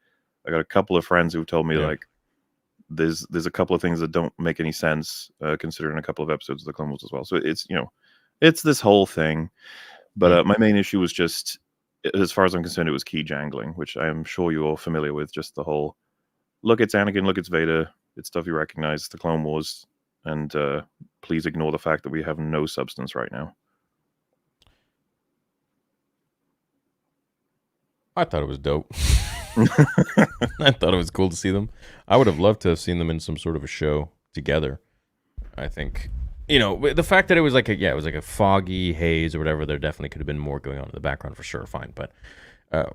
Speaker 2: I got a couple of friends who've told me like there's a couple of things that don't make any sense considering a couple of episodes of the Clone Wars as well. So it's it's this whole thing. But my main issue was just as far as I'm concerned, it was key jangling, which I am sure you're all familiar with. Just the whole look, it's Anakin, look, it's Vader. It's stuff you recognize. The Clone Wars, and please ignore the fact that we have no substance right now.
Speaker 1: I thought it was dope. I thought it was cool to see them. I would have loved to have seen them in some sort of a show together. I think, you know, the fact that it was like it was like a foggy haze or whatever, there definitely could have been more going on in the background for sure, fine. But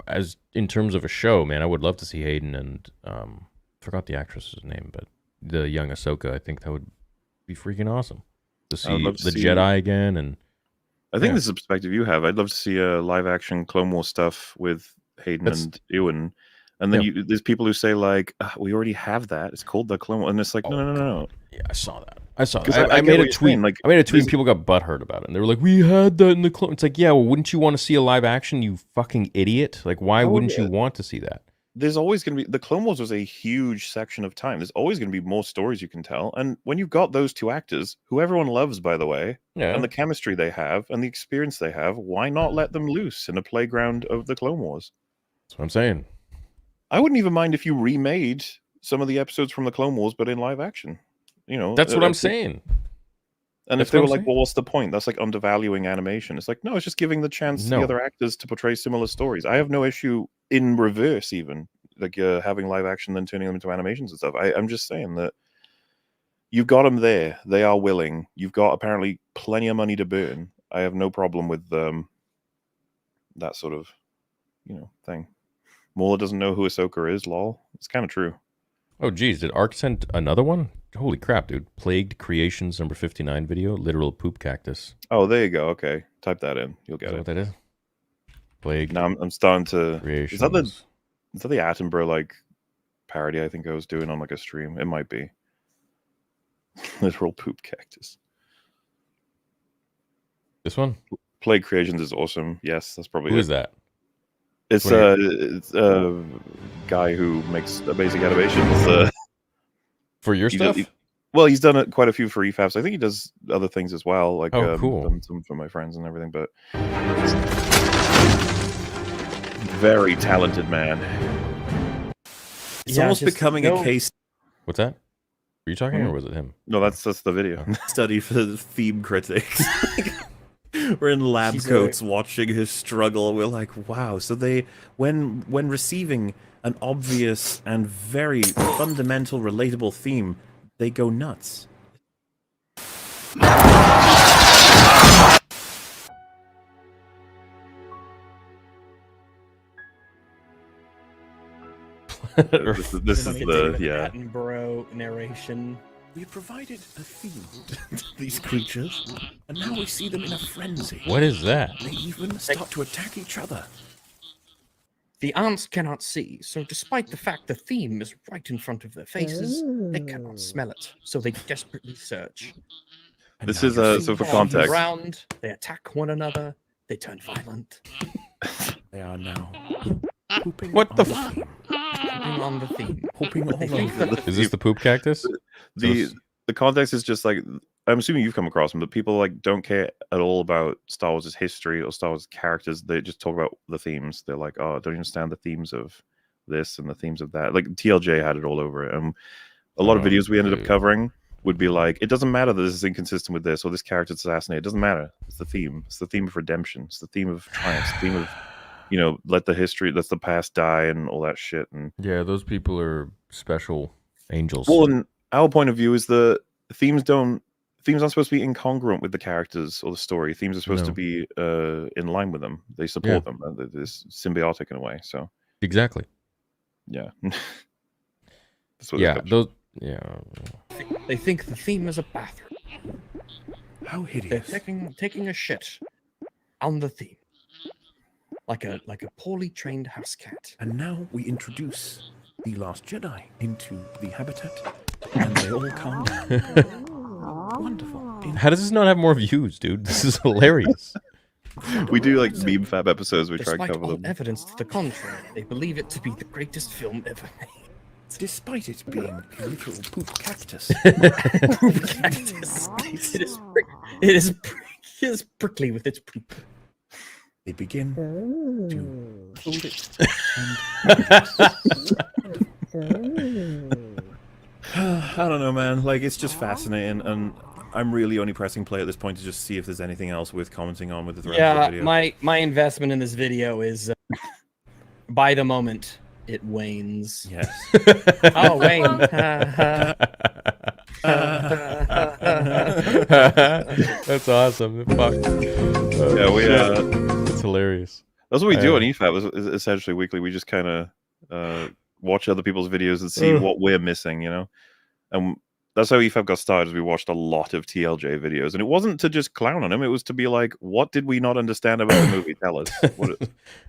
Speaker 1: as in terms of a show, man, I would love to see Hayden and forgot the actress's name, but the young Ahsoka. I think that would be freaking awesome to see the Jedi again. And
Speaker 2: I think this is a perspective you have. I'd love to see a live action Clone Wars stuff with Hayden and Ewan. And then there's people who say like, we already have that. It's called the Clone Wars. And it's like, no.
Speaker 1: Yeah, I saw that. I made a tweet. Like, I made a tweet and people got butthurt about it. And they were like, we had that in the Clone. It's like, yeah, well, wouldn't you want to see a live action, you fucking idiot? Like, why wouldn't you want to see that?
Speaker 2: There's always going to be... The Clone Wars was a huge section of time. There's always going to be more stories you can tell. And when you've got those two actors, who everyone loves, by the way, and the chemistry they have and the experience they have, why not let them loose in a playground of the Clone Wars?
Speaker 1: That's what I'm saying.
Speaker 2: I wouldn't even mind if you remade some of the episodes from the Clone Wars, but in live action. You know,
Speaker 1: that's what I'm saying.
Speaker 2: And if they were like, well, what's the point? That's like undervaluing animation. It's like, no, it's just giving the chance to the other actors to portray similar stories. I have no issue in reverse, even like having live action, then turning them into animations and stuff. I'm just saying that you've got them there. They are willing. You've got apparently plenty of money to burn. I have no problem with that sort of, thing. Mauler doesn't know who Ahsoka is, lol. It's kind of true.
Speaker 1: Oh, geez. Did Ark send another one? Holy crap, dude. Plagued Creations number 59 video. Literal poop cactus.
Speaker 2: Oh, there you go. Okay. Type that in. You'll get it.
Speaker 1: What that is? Plagued.
Speaker 2: Now I'm starting to...
Speaker 1: Creations.
Speaker 2: Is that the Attenborough, like, parody I think I was doing on, like, a stream? It might be. Literal poop cactus.
Speaker 1: This one?
Speaker 2: Plagued Creations is awesome. Yes, that's probably
Speaker 1: Who is that?
Speaker 2: It's a guy who makes amazing animations.
Speaker 1: For your stuff?
Speaker 2: He's done quite a few for EFAPs. I think he does other things as well. Like,
Speaker 1: cool.
Speaker 2: Done some for my friends and everything. But very talented man.
Speaker 12: It's almost becoming a case.
Speaker 1: What's that? Were you talking, or was it him?
Speaker 2: No, that's the video.
Speaker 12: Study for the theme critics. We're in lab coats watching his struggle. We're like, wow. So they, when receiving an obvious and very fundamental, relatable theme, they go nuts.
Speaker 2: this is the
Speaker 13: Attenborough narration.
Speaker 12: We provided a theme to these creatures, and now we see them in a frenzy.
Speaker 1: What is that?
Speaker 12: They even start to attack each other.
Speaker 13: The ants cannot see, so despite the fact the theme is right in front of their faces, they cannot smell it, so they desperately search.
Speaker 2: And this is so for context.
Speaker 13: Around, they attack one another, they turn violent.
Speaker 12: They are now pooping.
Speaker 1: What the
Speaker 13: pooping on the theme.
Speaker 12: Pooping all over.
Speaker 1: Is this the poop cactus?
Speaker 2: The context is just like, I'm assuming you've come across them, but people like don't care at all about Star Wars' history or Star Wars characters. They just talk about the themes. They're like, oh, I don't understand the themes of this and the themes of that. Like TLJ had it all over it. And a lot of videos we ended up covering would be like, it doesn't matter that this is inconsistent with this or this character's assassinated. It doesn't matter. It's the theme. It's the theme of redemption. It's the theme of triumph. It's the theme of, let the past die and all that shit. And
Speaker 1: yeah, those people are special angels.
Speaker 2: Well, and our point of view is the themes aren't supposed to be incongruent with the characters or the story. Themes are supposed to be in line with them. They support them. It's symbiotic in a way. So
Speaker 1: exactly.
Speaker 2: Yeah.
Speaker 13: They think the theme is a bathroom.
Speaker 12: How hideous!
Speaker 13: They're taking a shit on the theme, like a poorly trained house cat.
Speaker 12: And now we introduce the Last Jedi into the habitat, and they all calm down. Wonderful.
Speaker 1: How does this not have more views, dude? This is hilarious.
Speaker 2: We do like meme fab episodes. We try to cover them.
Speaker 13: Evidence to the contrary, they believe it to be the greatest film ever made.
Speaker 12: Despite it being a literal poop cactus.
Speaker 13: Poop cactus. It is prickly with its poop.
Speaker 12: They begin to hold it. I don't know, man. Like, it's just fascinating, and I'm really only pressing play at this point to just see if there's anything else worth commenting on with the rest of the video.
Speaker 13: My investment in this video is by the moment it wanes.
Speaker 12: Yes.
Speaker 13: Oh, Wayne.
Speaker 1: That's awesome. Fuck.
Speaker 2: Yeah, we
Speaker 1: it's hilarious.
Speaker 2: That's what we do on EFAP. Is essentially weekly. We just kind of watch other people's videos and see what we're missing, you know. And that's how EFAP got started. Is we watched a lot of TLJ videos, and it wasn't to just clown on him. It was to be like, what did we not understand about the movie? Tell us.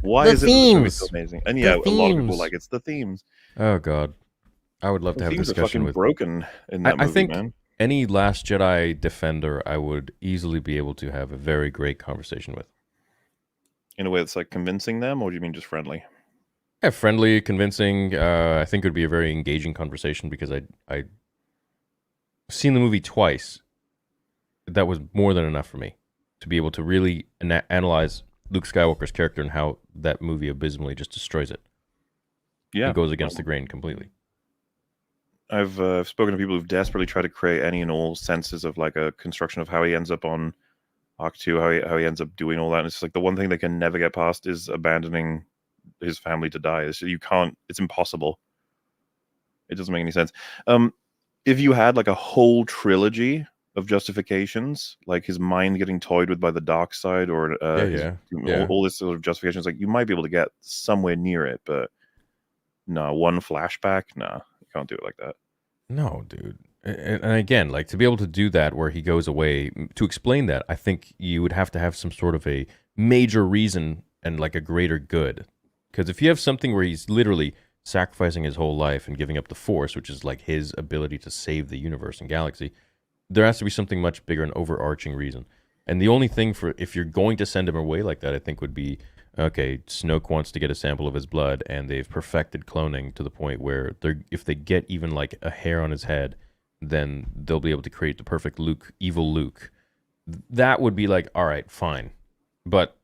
Speaker 2: Why is it this movie so amazing? And yeah, a lot of people like it's the themes.
Speaker 1: Oh god, I would love to have a discussion with
Speaker 2: broken in that movie,
Speaker 1: I think
Speaker 2: man.
Speaker 1: Any Last Jedi defender, I would easily be able to have a very great conversation with.
Speaker 2: In a way that's like convincing them, or do you mean just friendly?
Speaker 1: Yeah, friendly, convincing. I think it would be a very engaging conversation because I've seen the movie twice. That was more than enough for me to be able to really analyze Luke Skywalker's character and how that movie abysmally just destroys it.
Speaker 2: Yeah,
Speaker 1: it goes against the grain completely.
Speaker 2: I've spoken to people who've desperately tried to create any and all senses of like a construction of how he ends up on Arc 2, how he ends up doing all that. And it's like the one thing they can never get past is abandoning his family to die. You can't. It's impossible. It doesn't make any sense. If you had like a whole trilogy of justifications, like his mind getting toyed with by the dark side, or all this sort of justifications, like you might be able to get somewhere near it, but no, one flashback, no, you can't do it like that.
Speaker 1: No, dude. And again, like to be able to do that where he goes away, to explain that, I think you would have to have some sort of a major reason and like a greater good. Because if you have something where he's literally sacrificing his whole life and giving up the Force, which is like his ability to save the universe and galaxy, there has to be something much bigger, an overarching reason. And the only thing for, if you're going to send him away like that, I think would be, okay, Snoke wants to get a sample of his blood, and they've perfected cloning to the point where if they get even like a hair on his head, then they'll be able to create the perfect Luke, evil Luke. That would be like, all right, fine. But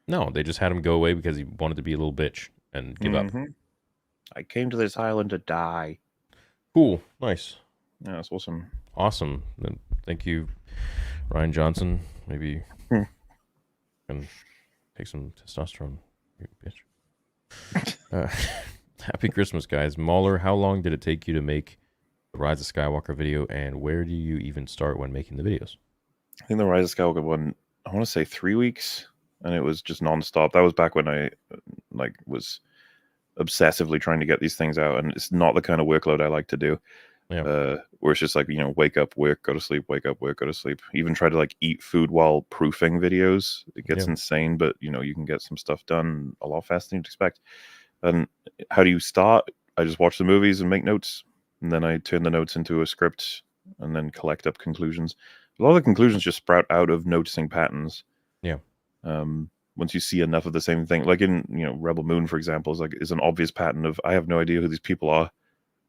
Speaker 1: no, they just had him go away because he wanted to be a little bitch and give up.
Speaker 2: I came to this island to die.
Speaker 1: Cool. Nice.
Speaker 2: Yeah, that's awesome.
Speaker 1: Awesome. Thank you, Ryan Johnson. Maybe can take some testosterone, you bitch. Happy Christmas, guys. Mauler, how long did it take you to make the Rise of Skywalker video, and where do you even start when making the videos?
Speaker 2: I think the Rise of Skywalker one, I want to say 3 weeks, and it was just nonstop. That was back when I was obsessively trying to get these things out, and it's not the kind of workload I like to do.
Speaker 1: Yeah.
Speaker 2: Where it's just like, wake up, work, go to sleep, wake up, work, go to sleep. Even try to like eat food while proofing videos. It gets insane, but you can get some stuff done a lot faster than you'd expect. And how do you start? I just watch the movies and make notes, and then I turn the notes into a script and then collect up conclusions. A lot of the conclusions just sprout out of noticing patterns.
Speaker 1: Yeah.
Speaker 2: Once you see enough of the same thing, like in Rebel Moon, for example, is an obvious pattern of I have no idea who these people are.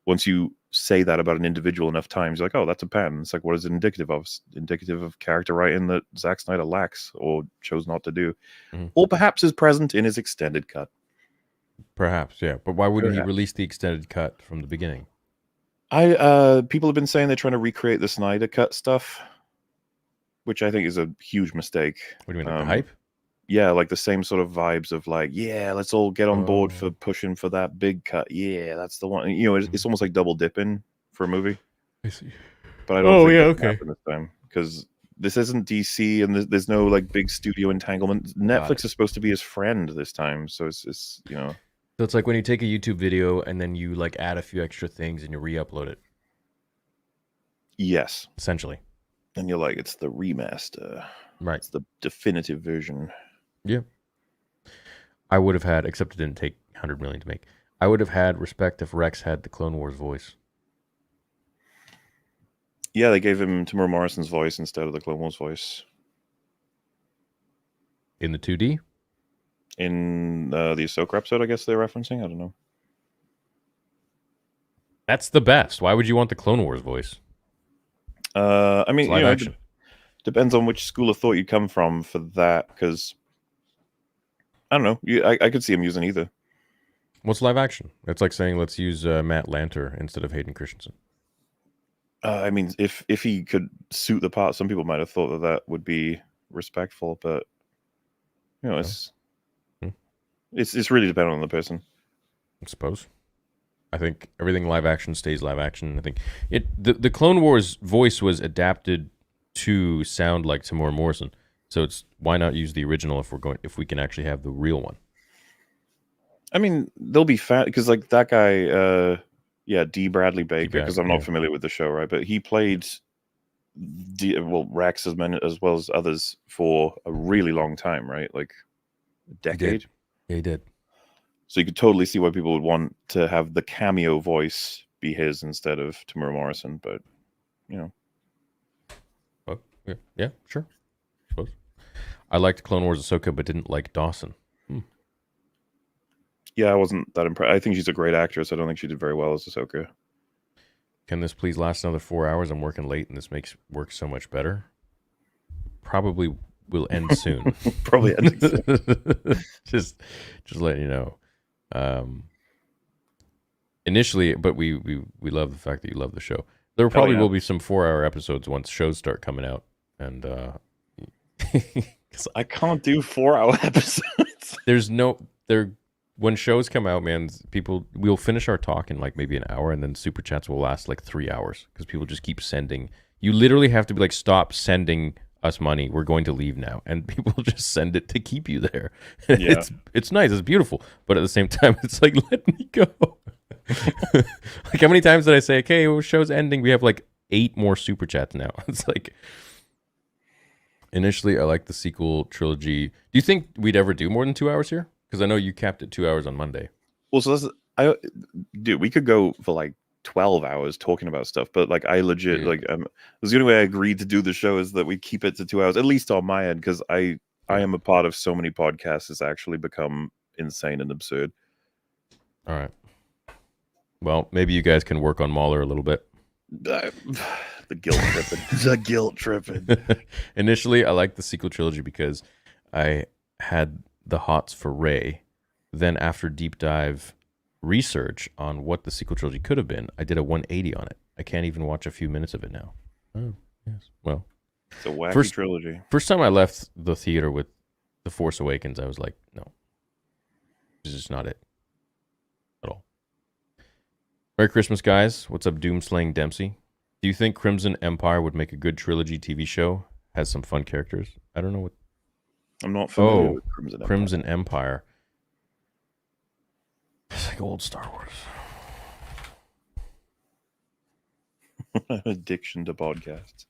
Speaker 2: Once you say that about an individual enough times, you're like, oh, that's a pattern. It's like, what is it indicative of? It's indicative of character writing that Zack Snyder lacks or chose not to do, or perhaps is present in his extended cut.
Speaker 1: Perhaps, yeah. But why wouldn't he release the extended cut from the beginning?
Speaker 2: People have been saying they're trying to recreate the Snyder cut stuff, which I think is a huge mistake.
Speaker 1: What do you mean, like the hype?
Speaker 2: Yeah, like the same sort of vibes of like, yeah, let's all get on board for pushing for that big cut. Yeah, that's the one. It's almost like double dipping for a movie.
Speaker 1: I see.
Speaker 2: But I don't think that'll happen this time, because this isn't DC, and there's no like big studio entanglement. Netflix is supposed to be his friend this time, so it's
Speaker 1: So it's like when you take a YouTube video and then you like add a few extra things and you re-upload it.
Speaker 2: Yes,
Speaker 1: essentially.
Speaker 2: And you're like, it's the remaster,
Speaker 1: right?
Speaker 2: It's the definitive version.
Speaker 1: Yeah. I would have had, except it didn't take 100 million to make, I would have had respect if Rex had the Clone Wars voice.
Speaker 2: Yeah, they gave him Tamura Morrison's voice instead of the Clone Wars voice.
Speaker 1: In the 2D?
Speaker 2: In the Ahsoka episode, I guess they're referencing. I don't know.
Speaker 1: That's the best. Why would you want the Clone Wars voice?
Speaker 2: I mean,
Speaker 1: live action.
Speaker 2: Depends on which school of thought you come from for that, because I don't know. I could see him using either.
Speaker 1: What's live action? It's like saying let's use Matt Lanter instead of Hayden Christensen.
Speaker 2: I mean, if he could suit the part, some people might have thought that would be respectful, but you know, it's really dependent on the person.
Speaker 1: I suppose. I think everything live action stays live action. I think the Clone Wars voice was adapted to sound like Tamora Morrison, so it's why not use the original if we can actually have the real one.
Speaker 2: I mean, they'll be fat because like that guy, D. Bradley Baker, because I'm not familiar with the show, right? But he played Rex as well as others for a really long time, right? Like a decade.
Speaker 1: He did.
Speaker 2: So you could totally see why people would want to have the cameo voice be his instead of Tamora Morrison, but you know.
Speaker 1: Oh, yeah, sure. I suppose. I liked Clone Wars Ahsoka, but didn't like Dawson.
Speaker 2: Yeah, I wasn't that impressed. I think she's a great actress. I don't think she did very well as Ahsoka.
Speaker 1: Can this please last another 4 hours? I'm working late, and this makes work so much better. Probably will end soon.
Speaker 2: Probably ending soon.
Speaker 1: just letting you know. Initially, but we love the fact that you love the show. There probably will be some 4-hour episodes once shows start coming out, and
Speaker 2: I can't do 4-hour episodes.
Speaker 1: When shows come out, man, we'll finish our talk in like maybe an hour, and then super chats will last like 3 hours because people just keep sending. You literally have to be like, stop sending us money. We're going to leave now, and people just send it to keep you there.
Speaker 2: Yeah.
Speaker 1: It's nice, it's beautiful, but at the same time, it's like, let me go. Like, how many times did I say, okay, well, show's ending? We have like 8 more super chats now. It's like, initially, I like the sequel trilogy. Do you think we'd ever do more than 2 hours here? Because I know you capped at 2 hours on Monday.
Speaker 2: Well, so we could go for like 12 hours talking about stuff, but like I legit the only way I agreed to do the show is that we keep it to 2 hours, at least on my end, because I am a part of so many podcasts. It's actually become insane and absurd.
Speaker 1: All right. Well, maybe you guys can work on Mauler a little bit.
Speaker 2: The guilt tripping. The guilt tripping.
Speaker 1: Initially, I liked the sequel trilogy because I had the hots for Rey. Then after deep dive research on what the sequel trilogy could have been, I did a 180 on it. I can't even watch a few minutes of it now. Oh, yes. Well,
Speaker 2: it's a wacky trilogy.
Speaker 1: First time I left the theater with The Force Awakens, I was like, no, this is not it at all. Merry Christmas, guys. What's up, Doomslaying Dempsey? Do you think Crimson Empire would make a good trilogy TV show? Has some fun characters. I don't know what.
Speaker 2: I'm not familiar with
Speaker 1: Crimson Empire. It's like old Star Wars.
Speaker 2: Addiction to podcasts.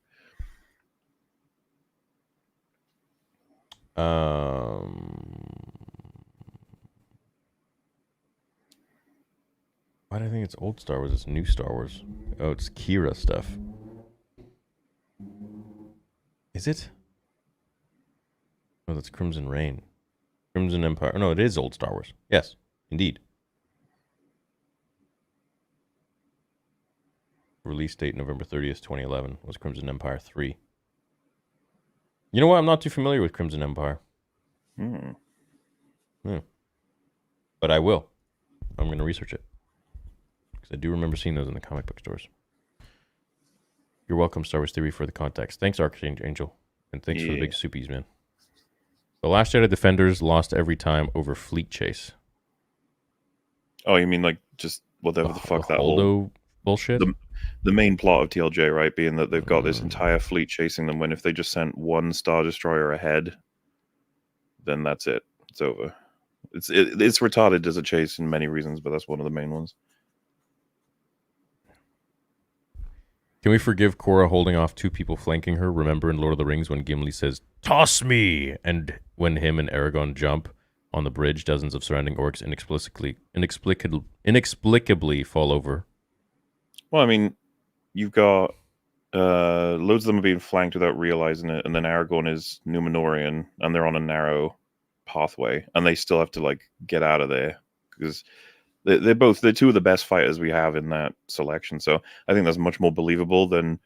Speaker 1: Why do I think it's old Star Wars? It's new Star Wars. Oh, it's Kira stuff. Is it? Oh, that's Crimson Reign. Crimson Empire. No, it is old Star Wars. Yes, indeed. Release date November 30th, 2011 was Crimson Empire 3. You know what? I'm not too familiar with Crimson Empire. But I will. I'm going to research it. Because I do remember seeing those in the comic book stores. You're welcome, Star Wars Theory, for the context. Thanks, Archangel. And thanks for the big soupies, man. The Last Jedi Defenders lost every time over Fleet Chase.
Speaker 2: Oh, you mean like just whatever the fuck that whole
Speaker 1: bullshit?
Speaker 2: The main plot of TLJ, right, being that they've got this entire fleet chasing them, when if they just sent one Star Destroyer ahead, then that's it. It's over. It's retarded as a chase in many reasons, but that's one of the main ones.
Speaker 1: Can we forgive Korra holding off 2 people flanking her? Remember in Lord of the Rings when Gimli says, "Toss me!" And when him and Aragorn jump on the bridge, dozens of surrounding orcs inexplicably fall over.
Speaker 2: Well, I mean, you've got loads of them are being flanked without realizing it, and then Aragorn is Numenorian, and they're on a narrow pathway, and they still have to like get out of there because they're 2 of the best fighters we have in that selection. So I think that's much more believable than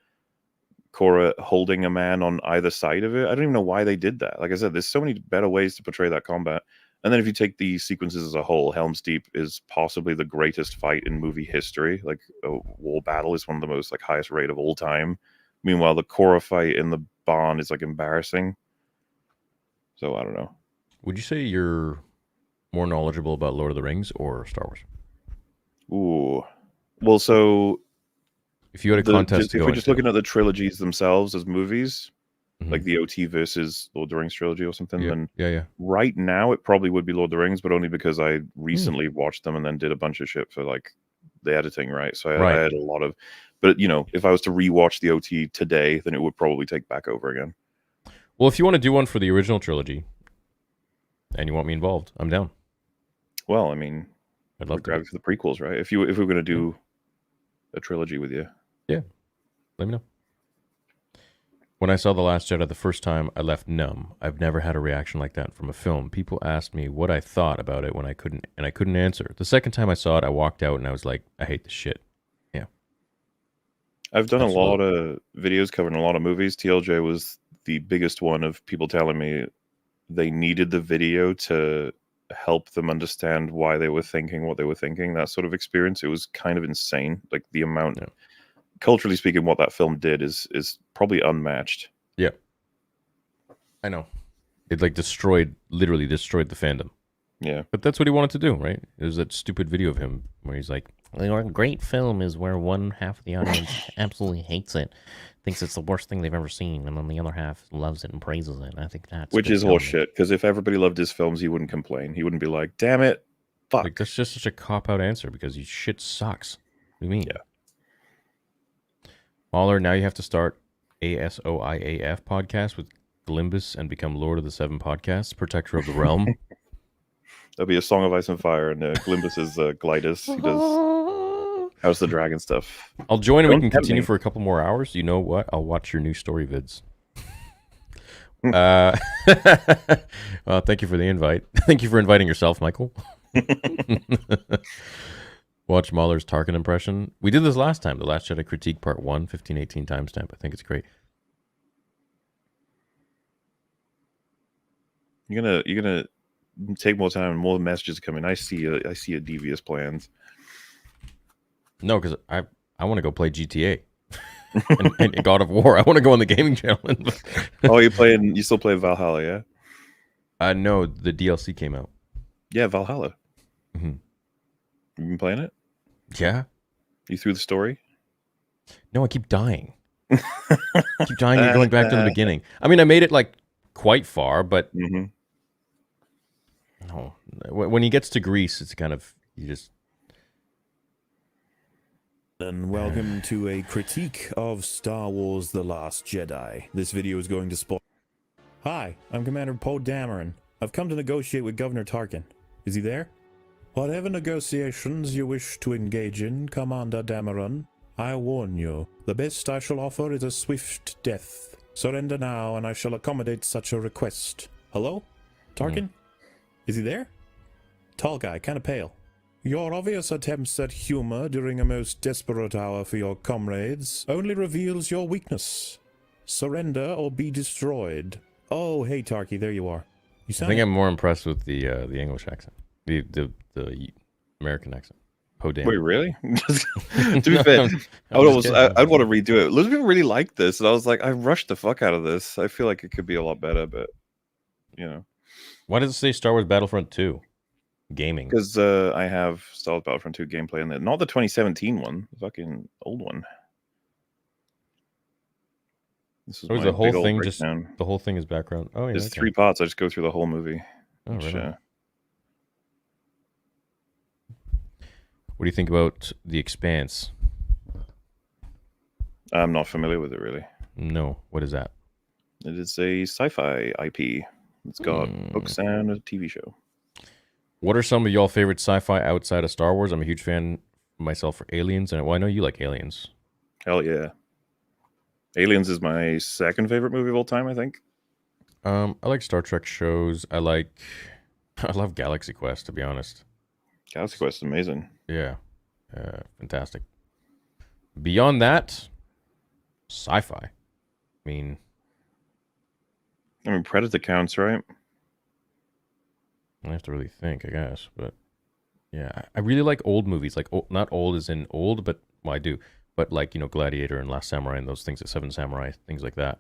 Speaker 2: Korra holding a man on either side of it. I don't even know why they did that. Like I said, there's so many better ways to portray that combat. And then if you take the sequences as a whole, Helm's Deep is possibly the greatest fight in movie history. Like a wall battle is one of the most like highest rate of all time. Meanwhile, the Korra fight in the Bond is like embarrassing. So I don't know.
Speaker 1: Would you say you're more knowledgeable about Lord of the Rings or Star Wars?
Speaker 2: Ooh. Well, so
Speaker 1: if you had a contest,
Speaker 2: if we're just looking at the trilogies themselves as movies, like the OT versus Lord of the Rings trilogy or something, then right now it probably would be Lord of the Rings, but only because I recently watched them and then did a bunch of shit for like the editing, right? So I had a lot of, but you know, if I was to rewatch the OT today, then it would probably take back over again.
Speaker 1: Well, if you want to do one for the original trilogy and you want me involved, I'm down.
Speaker 2: Well, I mean,
Speaker 1: I'd love to
Speaker 2: grab it for the prequels, right? If we're going to do a trilogy with you.
Speaker 1: Yeah. Let me know. When I saw The Last Jedi the first time, I left numb. I've never had a reaction like that from a film. People asked me what I thought about it when I couldn't answer. The second time I saw it, I walked out and I was like, I hate this shit. Yeah.
Speaker 2: I've done a lot of videos covering a lot of movies. TLJ was the biggest one of people telling me they needed the video to help them understand why they were thinking what they were thinking. That sort of experience, it was kind of insane. Like the amount, culturally speaking, what that film did is probably unmatched.
Speaker 1: Yeah, I know. It like literally destroyed the fandom.
Speaker 2: Yeah,
Speaker 1: but that's what he wanted to do, right? There's that stupid video of him where he's like, "A great film is where one half of the audience absolutely hates it, thinks it's the worst thing they've ever seen, and then the other half loves it and praises it." And I think that's
Speaker 2: which is horseshit. Because if everybody loved his films, he wouldn't complain. He wouldn't be like, "Damn it, fuck."
Speaker 1: Like that's just such a cop-out answer because his shit sucks. What do you mean?
Speaker 2: Yeah.
Speaker 1: Mauler, now you have to start ASOIAF podcast with Glimbus and become Lord of the Seven Podcasts, Protector of the Realm.
Speaker 2: There'll be a Song of Ice and Fire, and Glimbus is Glidus. He does House of the Dragon stuff.
Speaker 1: I'll join and we can continue for a couple more hours. You know what? I'll watch your new story vids. Well, thank you for the invite. Thank you for inviting yourself, Michael. Watch Mauler's Tarkin impression. We did this last time, The Last Jedi Critique Part 1, 1518 timestamp. I think it's great.
Speaker 2: You're gonna take more time and more messages coming. I see a devious plans.
Speaker 1: No, because I want to go play GTA and God of War. I want to go on the gaming channel.
Speaker 2: Oh, you still play Valhalla, yeah?
Speaker 1: No, the DLC came out.
Speaker 2: Yeah, Valhalla.
Speaker 1: Mm-hmm.
Speaker 2: You been playing it?
Speaker 1: Yeah.
Speaker 2: You through the story?
Speaker 1: No, I keep dying. Keep dying and going back to the beginning. I mean, I made it like quite far, but no. When he gets to Greece, it's kind of you just.
Speaker 12: And welcome to a critique of Star Wars: The Last Jedi. This video is going to spoil. Hi, I'm Commander Poe Dameron. I've come to negotiate with Governor Tarkin. Is he there? Whatever negotiations you wish to engage in, Commander Dameron, I warn you, the best I shall offer is a swift death. Surrender now, and I shall accommodate such a request. Hello? Tarkin? Is he there? Tall guy, kind of pale. Your obvious attempts at humor during a most desperate hour for your comrades only reveals your weakness. Surrender or be destroyed. Oh, hey, Tarky, there you are. You sound...
Speaker 1: I think I'm more impressed with the English accent, the American accent.
Speaker 2: Wait, really? To be fair, I'd want to redo it. Elizabeth really liked this, and I was like, I rushed the fuck out of this. I feel like it could be a lot better, but you know.
Speaker 1: Why does it say Star Wars Battlefront 2? Gaming.
Speaker 2: Because I have Star Wars Battlefront 2 gameplay in there. Not the 2017 one, the fucking old one. This is
Speaker 1: the whole thing. Just the whole thing is background. Oh yeah,
Speaker 2: there's 3 parts. I just go through the whole movie.
Speaker 1: Oh, right. What do you think about The Expanse?
Speaker 2: I'm not familiar with it really.
Speaker 1: No, what is that?
Speaker 2: It is a sci-fi IP. It's got books and a TV show.
Speaker 1: What are some of y'all favorite sci-fi outside of Star Wars? I'm a huge fan myself for Aliens, and I know you like Aliens.
Speaker 2: Hell yeah. Aliens is my second favorite movie of all time, I think.
Speaker 1: I like Star Trek shows. I love Galaxy Quest, to be honest.
Speaker 2: Galaxy Quest is amazing.
Speaker 1: Yeah. Fantastic. Beyond that, sci-fi. I mean,
Speaker 2: Predator counts, right?
Speaker 1: I have to really think, I guess. But yeah, I really like old movies. Like, not old as in old, but, well, I do. But like, Gladiator and Last Samurai and those things, the Seven Samurai, things like that.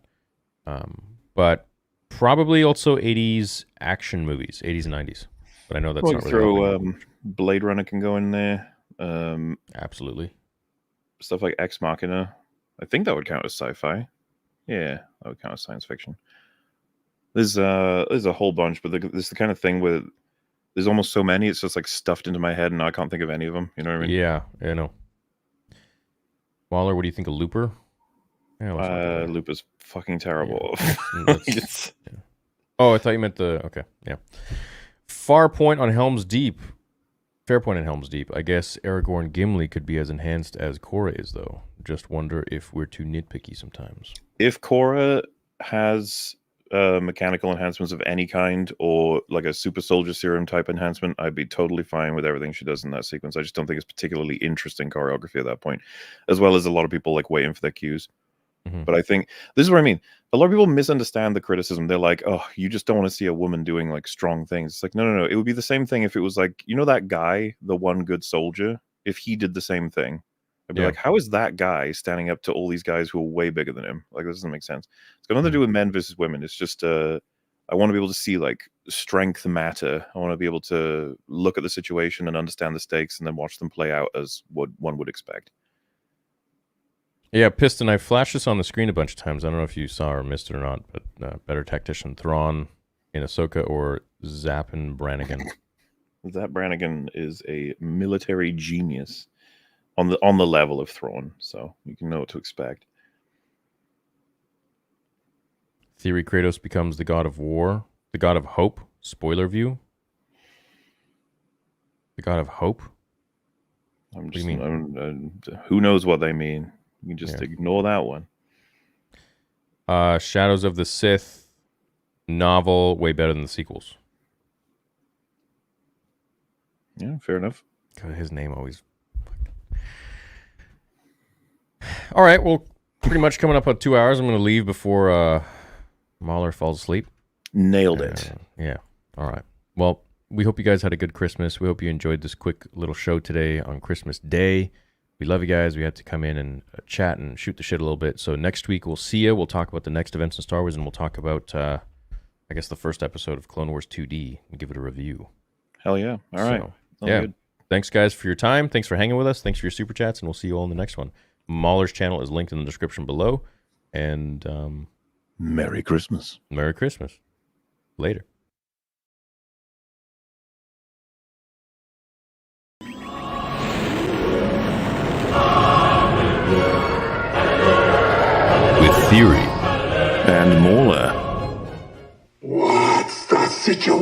Speaker 1: But probably also 80s action movies, 80s and 90s. But I know that's not really...
Speaker 2: Throw Blade Runner can go in there.
Speaker 1: Absolutely.
Speaker 2: Stuff like Ex Machina. I think that would count as sci-fi. Yeah, that would count as science fiction. There's a whole bunch, but there's the kind of thing where there's almost so many, it's just like stuffed into my head, and I can't think of any of them. You know what I mean?
Speaker 1: Yeah, I know. Mauler, what do you think of Looper?
Speaker 2: Yeah, Looper's fucking terrible.
Speaker 1: Yeah. Oh, I thought you meant the... Okay, yeah. Fair point on Helm's Deep. I guess Aragorn Gimli could be as enhanced as Korra is, though. Just wonder if we're too nitpicky sometimes.
Speaker 2: If Korra has mechanical enhancements of any kind, or like a super soldier serum type enhancement, I'd be totally fine with everything she does in that sequence. I just don't think it's particularly interesting choreography at that point, as well as a lot of people like waiting for their cues.
Speaker 1: Mm-hmm.
Speaker 2: But I think this is what I mean. A lot of people misunderstand the criticism. They're like, oh, you just don't want to see a woman doing like strong things. It's like, no. It would be the same thing if it was like, that guy, the one good soldier, if he did the same thing. I'd be like, how is that guy standing up to all these guys who are way bigger than him? Like, this doesn't make sense. It's got nothing to do with men versus women. It's just, I want to be able to see like strength matter. I want to be able to look at the situation and understand the stakes and then watch them play out as what one would expect.
Speaker 1: Yeah, Piston, I flashed this on the screen a bunch of times. I don't know if you saw or missed it or not, but better tactician Thrawn in Ahsoka or Zappin Brannigan?
Speaker 2: Zapp Brannigan is a military genius on the level of Thrawn, so you can know what to expect.
Speaker 1: Theory Kratos becomes the god of war, the god of hope. Spoiler view. The god of hope.
Speaker 2: What do you mean? Who knows what they mean? You can just ignore that one.
Speaker 1: Shadows of the Sith novel, way better than the sequels.
Speaker 2: Yeah, fair enough.
Speaker 1: God, his name always... All right, well, pretty much coming up on 2 hours. I'm going to leave before Mauler falls asleep.
Speaker 2: Nailed it.
Speaker 1: Yeah, all right. Well, we hope you guys had a good Christmas. We hope you enjoyed this quick little show today on Christmas Day. We love you guys. We had to come in and chat and shoot the shit a little bit. So next week we'll see you. We'll talk about the next events in Star Wars, and we'll talk about, I guess, the first episode of Clone Wars 2D and give it a review.
Speaker 2: Hell yeah. All right.
Speaker 1: Yeah.
Speaker 2: Good.
Speaker 1: Thanks, guys, for your time. Thanks for hanging with us. Thanks for your super chats, and we'll see you all in the next one. Mauler's channel is linked in the description below. And
Speaker 2: Merry Christmas.
Speaker 1: Merry Christmas. Later.
Speaker 3: With Theory
Speaker 2: and Mauler.
Speaker 3: What's the situation?